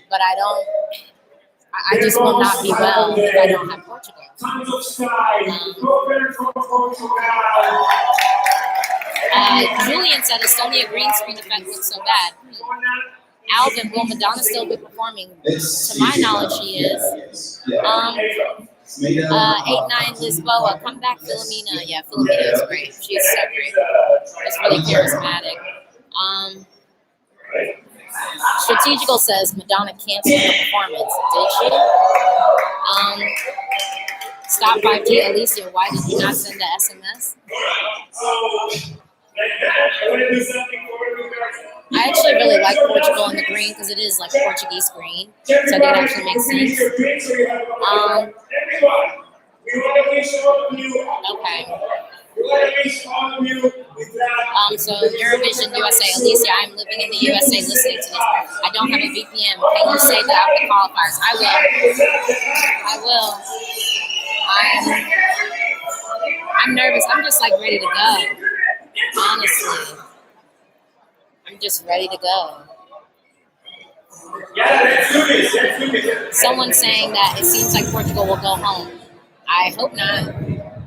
But I just will not be well if I don't have Portugal. Julian said Estonia green screen effect looks so bad. Alvin, will Madonna still be performing? To my knowledge, she is. 8-9 Lisboa, come back, Philomena. Yeah, Philomena is great. She's so great. She's really charismatic. Strategical says Madonna canceled her performance. Did she? Stop 5G, Alesia. Why did you not send the SMS? I actually really like Portugal in the green because it is like Portuguese green, so I think it actually makes sense. Okay. So Eurovision USA, Alesia, I'm living in the USA listening to this. I don't have a VPN. Can you say that out the qualifiers? I will. I'm nervous. I'm just like ready to go. Honestly. I'm just ready to go. Yeah, let's do this. Let's do this. Someone saying that it seems like Portugal will go home. I hope not,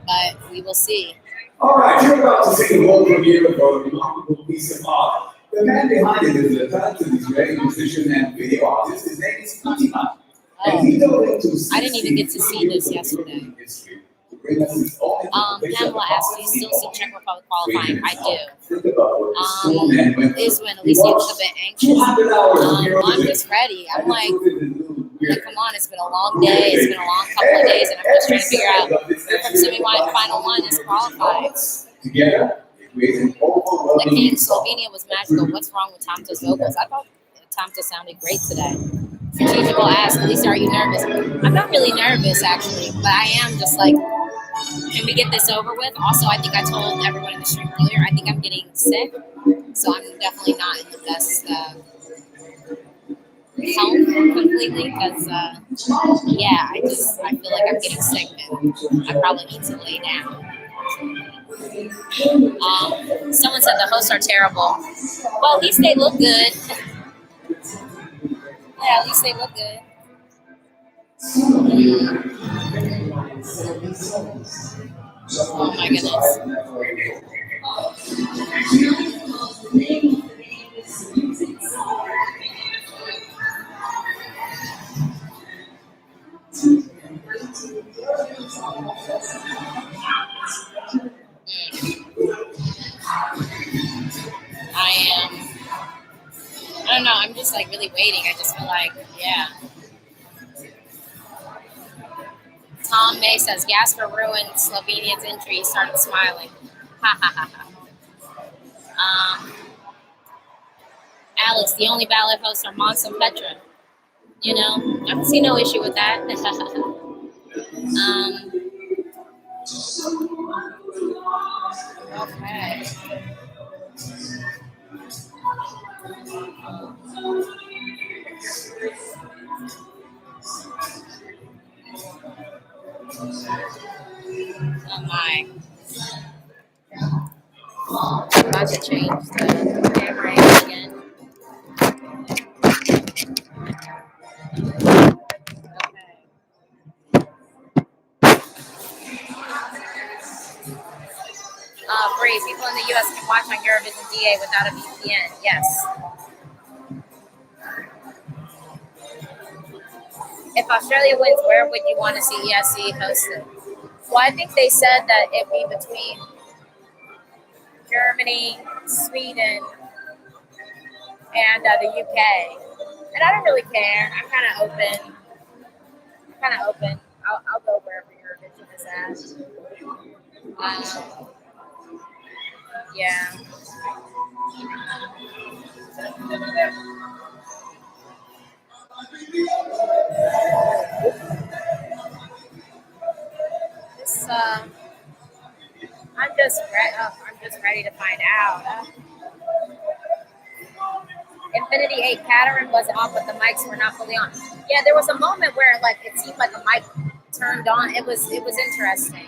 but we will see. All right, you're about to see the whole premiere of a remarkable piece of art. The man behind it is a talented Israeli musician and video artist. His name is Fatima. And he dove into I didn't even get to see this yesterday. Pamela asked, do you still see Czech Republic qualifying? I do. Is when Alesia was a bit anxious. I'm just ready. I'm like, come on, it's been a long day. It's been a long couple of days, and I'm just trying to figure out who from semi-final one is qualified. The King Slovenia was magical. What's wrong with Tamta's vocals? I thought Tamta sounded great today. Strategic will ask, Alesia, are you nervous? I'm not really nervous, actually, but I am just like, can we get this over with? Also, I think I told everyone in the stream earlier, I think I'm getting sick, so I'm definitely not in the best health completely, because, yeah, I feel like I'm getting sick, and I probably need to lay down. Someone said the hosts are terrible. Well, at least they look good. Yeah, at least they look good. Oh my goodness. I don't know, I'm just like really waiting. I just feel like, yeah. Tom May says, Gasper ruined Slovenia's entry. He started smiling. Ha ha ha ha. Alex, the only valid hosts are Mons and Petra. You know, I don't see no issue with that. Okay. Oh my. I'm about to change the camera again. Bree, people in the US can watch on Eurovision DA without a VPN. Yes. If Australia wins, where would you want to see ESC hosted? Well, I think they said that it'd be between Germany, Sweden, and the UK. And I don't really care. I'm kind of open. I'll go wherever Eurovision is at. Yeah. This, I'm just ready to find out. Infinity 8, Katerin was off, but the mics were not fully on. Yeah, there was a moment where like it seemed like a mic turned on. It was interesting.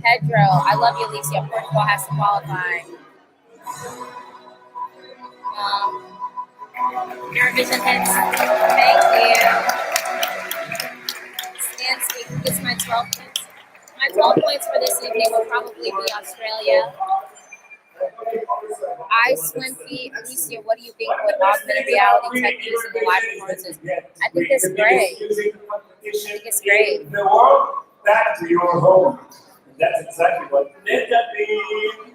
Pedro, I love you, Alesia. Portugal has to qualify. Eurovision hits. Thank you. Stansky, who gets my 12 points? My 12 points for this evening will probably be Australia. Swimpy, Alesia, what do you think with augmented reality techniques in the live performances? I think it's great. The world back to your home. That's exactly what Neta did.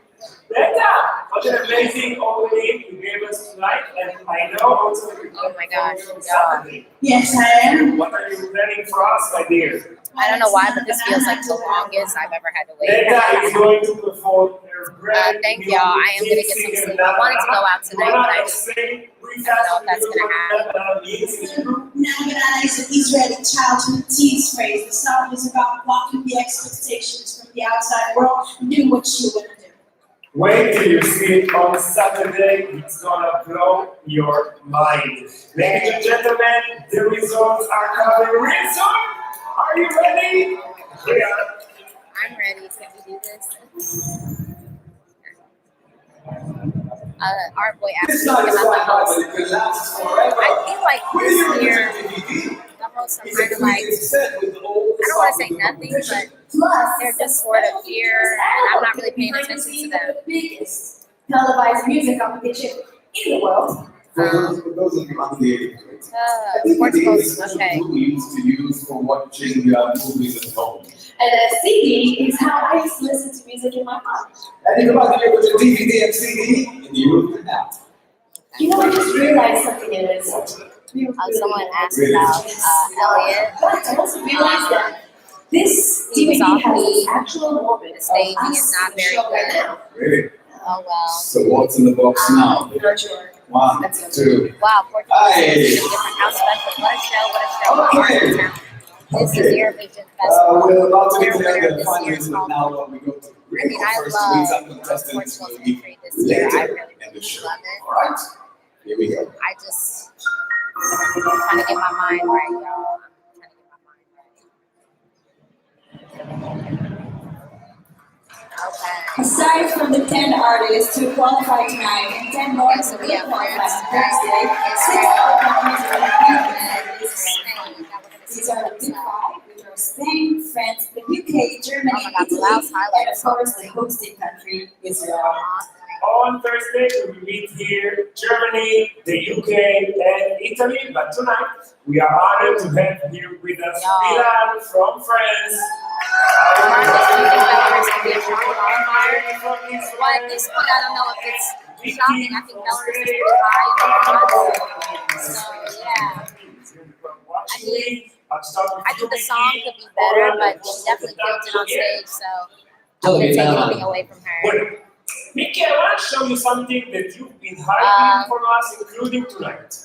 Neta, what an amazing opening you gave us tonight, and I know also you're oh my gosh, Saturday. Yes, I am. What are you planning for us, my dear? I don't know why, but this feels like the longest I've ever had to wait. Neta is going to perform their brand thank y'all. I am going to get some sleep. I wanted to go out tonight, but I just don't know if that's going to happen. Now that is an Israeli childhood tease phrase. The song is about blocking the expectations from the outside world and doing what you want to do. Wait till you see it on Saturday. It's gonna blow your mind. Ladies and gentlemen, the results are coming real soon. Are you ready? We are. I'm ready. Can we do this? Art Boy asked This me to night give is up the like host. it could last forever. I feel like With this Eurovision year, DVD, the hosts are it's kind a of like, complete set with all the I don't want to songs say of the nothing, competition. but they're just sort of here, and I'm not really paying attention to them. The biggest televised music competition in the world. For those of you under the age of 20. DVD Portugal's, is a okay. tool we used to use for watching movies at home. And a CD is how I used to listen to music in my car. And you can buy the with DVD and CD in the European app. You know, I just realized something in this. Someone asked about Elliot. But I also realized that this He was DVD off has the- an actual moment the staging of is us not very show right good. now. Really? Oh well. So what's in the box now? Not sure. 1, 2. Wow, Portugal Hey. is a different house special. What a show, what a show. What Okay. a talent. This is Okay. Eurovision Festival. We're about to Clear declare winner the this finalists, year but called. now when we go to I mean, I first love weeks and contestants Portugal's will be entry this year. I later really, in the really show. love it. Alright, here we go. I just, I'm trying to get my mind right, y'all. I'm trying to get my mind right. Okay. Aside from the 10 artists who qualified tonight and 10 more Okay, so we have qualified France, on Thursday, six Israel, other countries are competing. and Spain. Now we're going to see These are the what's big up. five, which are Spain, France, the UK, Germany, Oh my God, Italy, Laos and highlights. of course the hosting country, Israel. On Thursday, we will meet here Germany, the UK, and Italy. But tonight, we are honored to have here with us Bilal from France. Marcus, do you think Belarus can be a strong qualifier? From Well, at this point, I don't know if it's shocking. I think Belarus is pretty Israel. high in the odds. So, yeah. I think the song could be better, but she definitely killed it on stage, so I wouldn't take anything away from her. Bueno, Mickey, I want to show you something that you've been hiding from us, including tonight.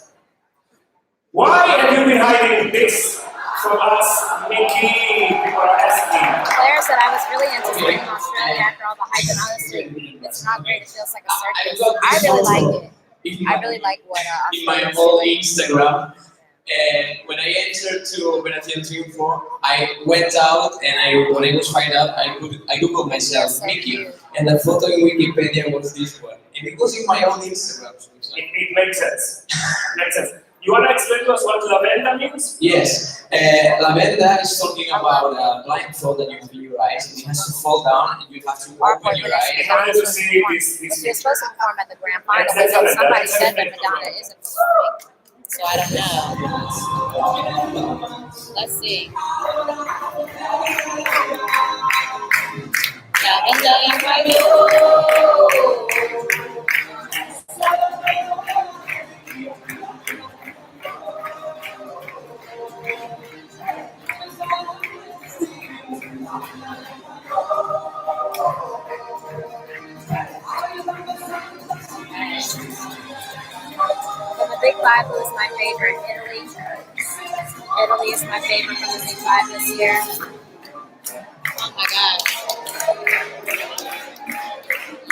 Why have you been hiding this from us, Mickey? People are asking. Claire said I was really anticipating Australia after all the hype, and honestly, it's not great. It feels like a circus. I really like it. I really like what in my Australia's whole doing. Instagram. And when I entered to Benatian Team 4, I went out and when I was find out, I googled myself, So Mickey, cute. and the photo in Wikipedia was this one. And it was in my own Instagram. So it's like, It makes sense. Makes sense. You want to explain to us what lavenda means? yes, lavenda is talking about a blindfold that you put in your eyes, and it has to fall down, and you have to open your I eyes. wanted to see this. If you're supposed to perform at the grand final, but then somebody said that Madonna isn't performing. So I don't know. Let's see. So the Big Five was my favorite. Italy is my favorite from the Big Five this year. Oh my God.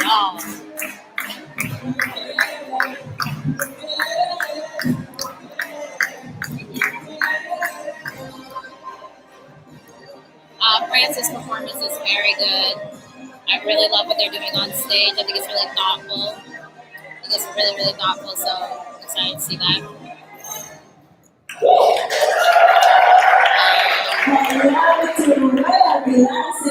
Y'all. France's performance is very good. I really love what they're doing on stage. I think it's really thoughtful. I think it's really, really thoughtful, so I'm excited to see that.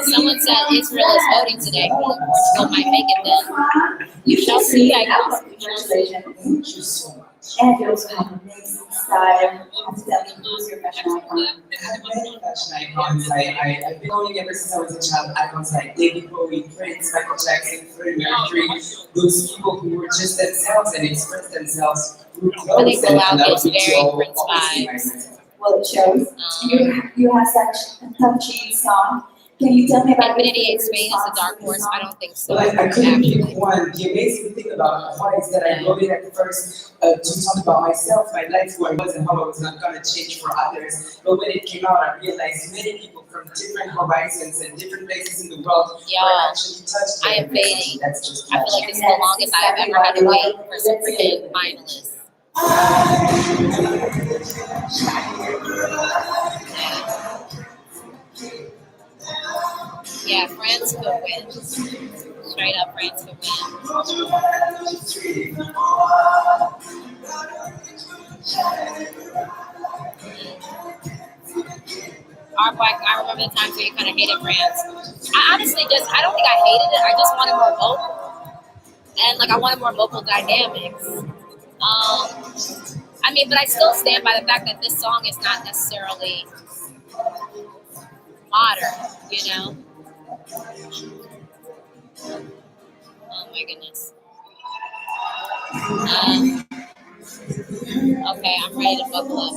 Someone said Israel is voting today. Portugal might make it then. You shall see, I guess. Congratulations. Thank you so much. And you also have amazing style. I have to tell you, who's your fashion icon? I have many fashion icons. I've been knowing ever since I was a child. Icons like David Bowie, Prince, Michael Jackson, Freddie Mercury. Those people who were just themselves and expressed themselves through When they clothes. go out, that it's would be very so Prince obviously vibes. nice. Well, it shows. You have such a touchy song. Can you tell me about Infinity in Spain is a dark horse? I don't think so. Well, I couldn't Actually. pick one. The amazing thing about Hawaii is that I wrote it at first to talk about myself, my life, who I was, and how I was not going to change for others. But when it came out, I realized many people from different horizons and different places in the world Y'all, are actually touched. I am by it. fading. That's just I feel like this is the longest I've ever had to wait for some freaking finalists. Yeah, France could win. straight up France to win. I remember the times where you kind of hated France. I honestly I don't think I hated it. I just wanted more vocal. And like I wanted more vocal dynamics. I mean, but I still stand by the fact that this song is not necessarily modern, you know? Oh my goodness. Okay, I'm ready to buckle up.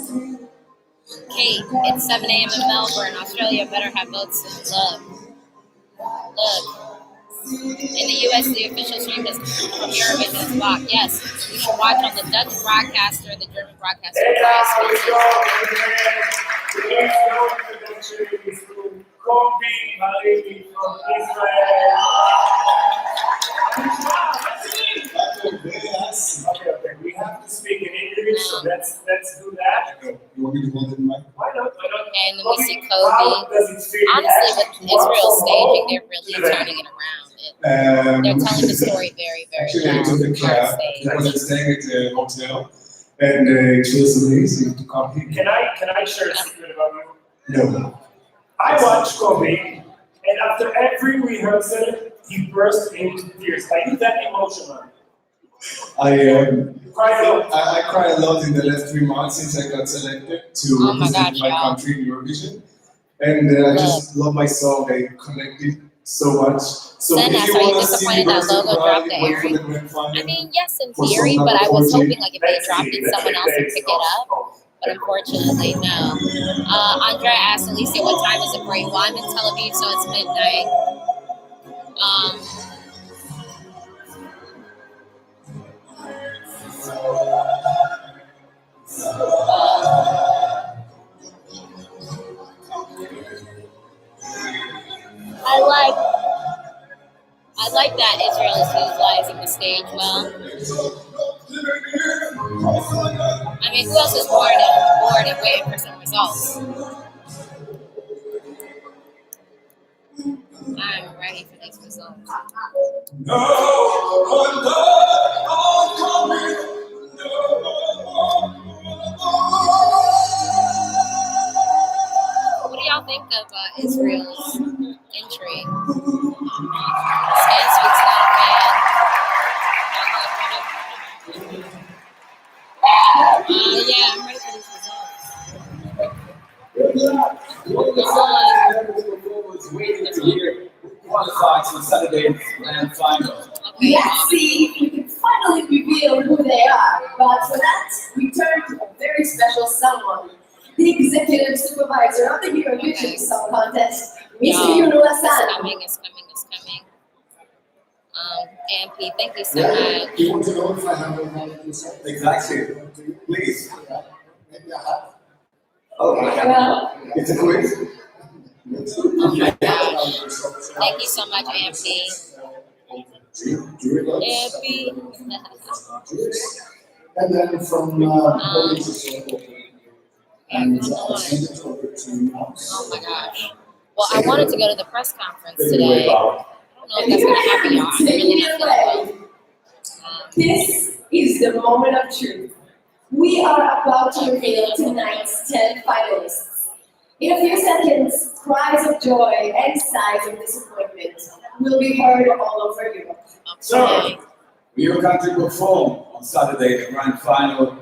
Kate, it's 7 a.m. in Melbourne, Australia. Better have votes and love. Look, in the US, the official stream is from Eurovision is blocked. Yes, you should watch on the Dutch broadcaster, the German broadcaster. Okay. We have to speak in English, so let's do that. You want me to hold it in my? Why not? Okay, and then we see Kobe. Honestly, with Israel staging, they're really turning it around. They're telling the story very, very Actually, well I took a on cab. stage. I was staying at the hotel, and it was amazing to come here. Can I share a secret about you? No. I watched Kobe, and after every rehearsal, he burst into tears. Are you that emotional? I Cry a lot. I cried a lot in the last 3 months since I got selected to Oh my represent gosh, my y'all. country in Eurovision, and I just love my song. I connected so much. So Senna, if you so are you want to see disappointed me that versus logo Cry, dropped the wait for airing? the grand final. I mean, yes, in For theory, some but I was unfortunate- hoping like if they dropped it, someone else would pick it up. But unfortunately, no. Andrea asked Alesia, what time is it for you? Well, I'm in Tel Aviv, so it's midnight. I like that Israel is utilizing the stage well. I mean, who else is bored and waiting for some results? I'm ready for these results. What do y'all think of Israel's entry? Stan Sweet's not a fan. Yeah, I'm ready for these results. Waiting to hear who qualifies for Saturday's grand final. Okay, Let's see if we can finally reveal who they are. But for that, we turn to a very special someone, the executive supervisor of the Eurovision Song Contest, Mr. Yuno It's Hassan. coming. AMP, thank you so much. You want to know if I have a moment to say? Exactly. Please. Maybe I have. Oh, Well, It's a quiz. Oh my gosh. Thank you so much, AMP. AMP. And then from Polish and I'll send it over to Mouse. Oh my gosh. Well, I wanted to go to the press conference today. I don't know if that's going to happen, y'all. I'm really not feeling well. this is the moment of truth. We are about to reveal tonight's 10 finalists. In a few seconds, cries of joy and sighs of disappointment will be heard all over Europe. So, will your country perform on Saturday, the grand final,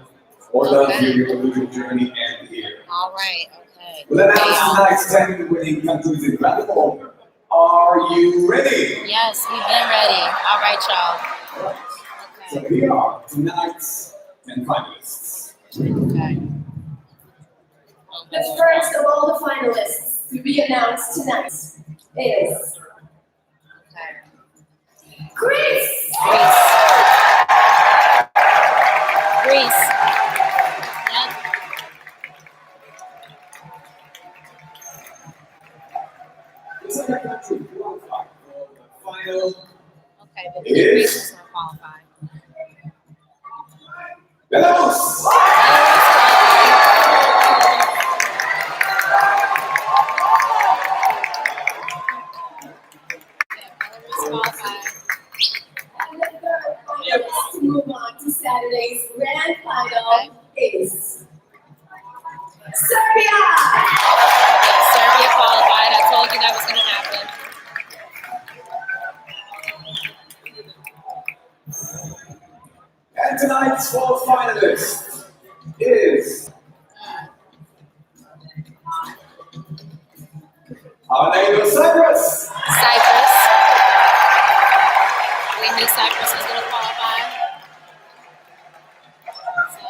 or does your Eurovision journey end here? All right, okay. We'll announce tonight's 10 winning countries in grand form. Are you ready? Yes, we've been ready. All right, y'all. So Okay. here are tonight's 10 finalists. Okay. The first of all the finalists to be announced tonight is Okay. Greece. Greece. Yep. This is the country qualified for the final. Okay, but Greece is not qualified. Belarus! Belarus qualified. Our neighbor Cyprus. Cyprus. We knew Cyprus was going to qualify. So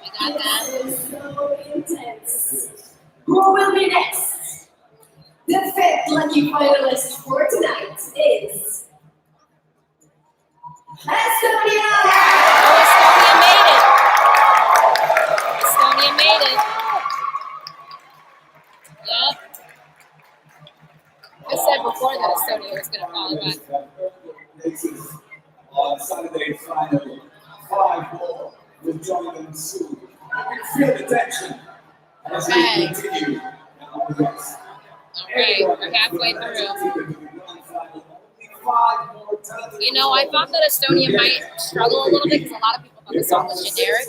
we got that. This is so intense. Who will be next? The fifth lucky finalist for tonight is Estonia! Oh, Estonia made it. Yep. I said before that Estonia was going to qualify. This is on Saturday final. 5 more will join them soon. Feel the tension as we continue. Okay, we're halfway through. You know, I thought that Estonia might struggle a little bit because a lot of people thought the song was generic.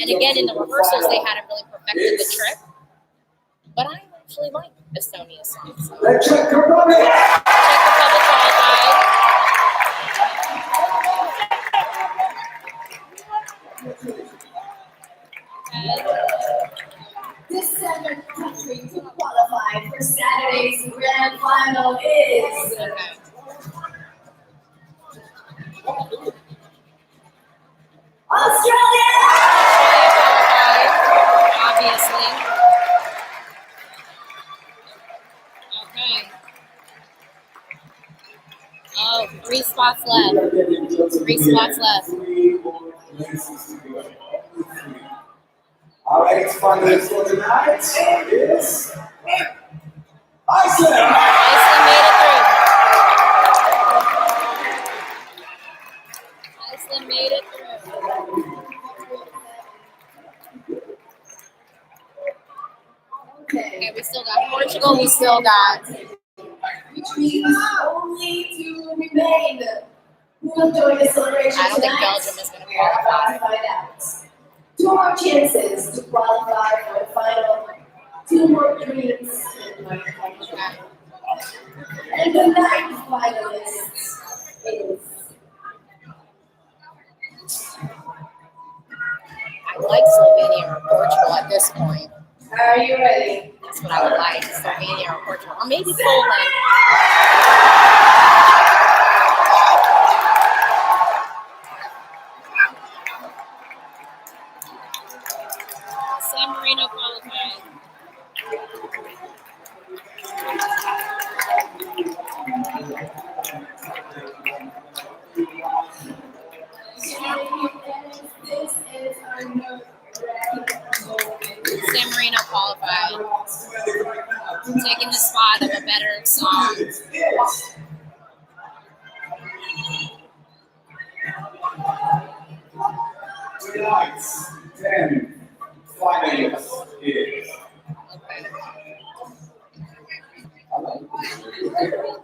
And again, in the rehearsals, they hadn't really perfected the trick. But I actually like Estonia's song. So. Czech Republic! Czech Republic qualified. The seventh country to qualify for Saturday's grand final is Australia! Obviously. Okay. Oh, 3 spots left. 3 spots left. 3 more places to go. Our eighth finalist for tonight is Iceland! Iceland made it through. Iceland made it through. Okay, we still got Portugal. We still got. Which means only 2 remain. Who will join the celebration I don't think tonight? Belgium is going to We are about qualify. to find out. 2 more chances to qualify for the final. 2 more dreams in my country. And the ninth finalist is I like Slovenia or Portugal at this point. Are you ready? That's what I would like. Slovenia or Portugal. Or maybe Poland. San Marino qualified. This is our nerve-wracking moment. San Marino qualified. Taking the spot of a better song. Tonight's 10th finalist is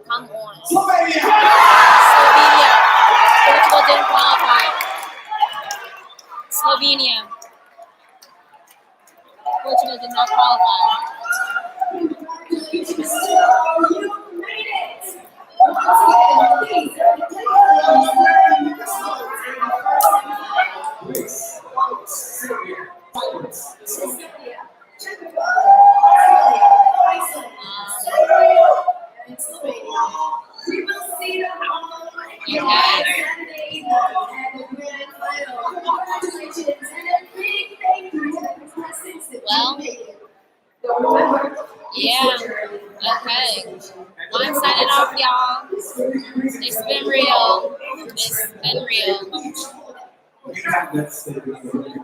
Come on. Slovenia! Slovenia. Portugal didn't qualify. Slovenia. Portugal did not qualify. Congratulations, so you made it! Once again, please, Czech Republic, Australia, Iceland, San Marino, and Slovenia. We will see them all on Saturday night at the grand final. Congratulations and a big thank you to the contestants that Well, made it. Don't remember, yeah. Okay. Well, I'm signing off, y'all. It's been real. It's been real. We have that statement.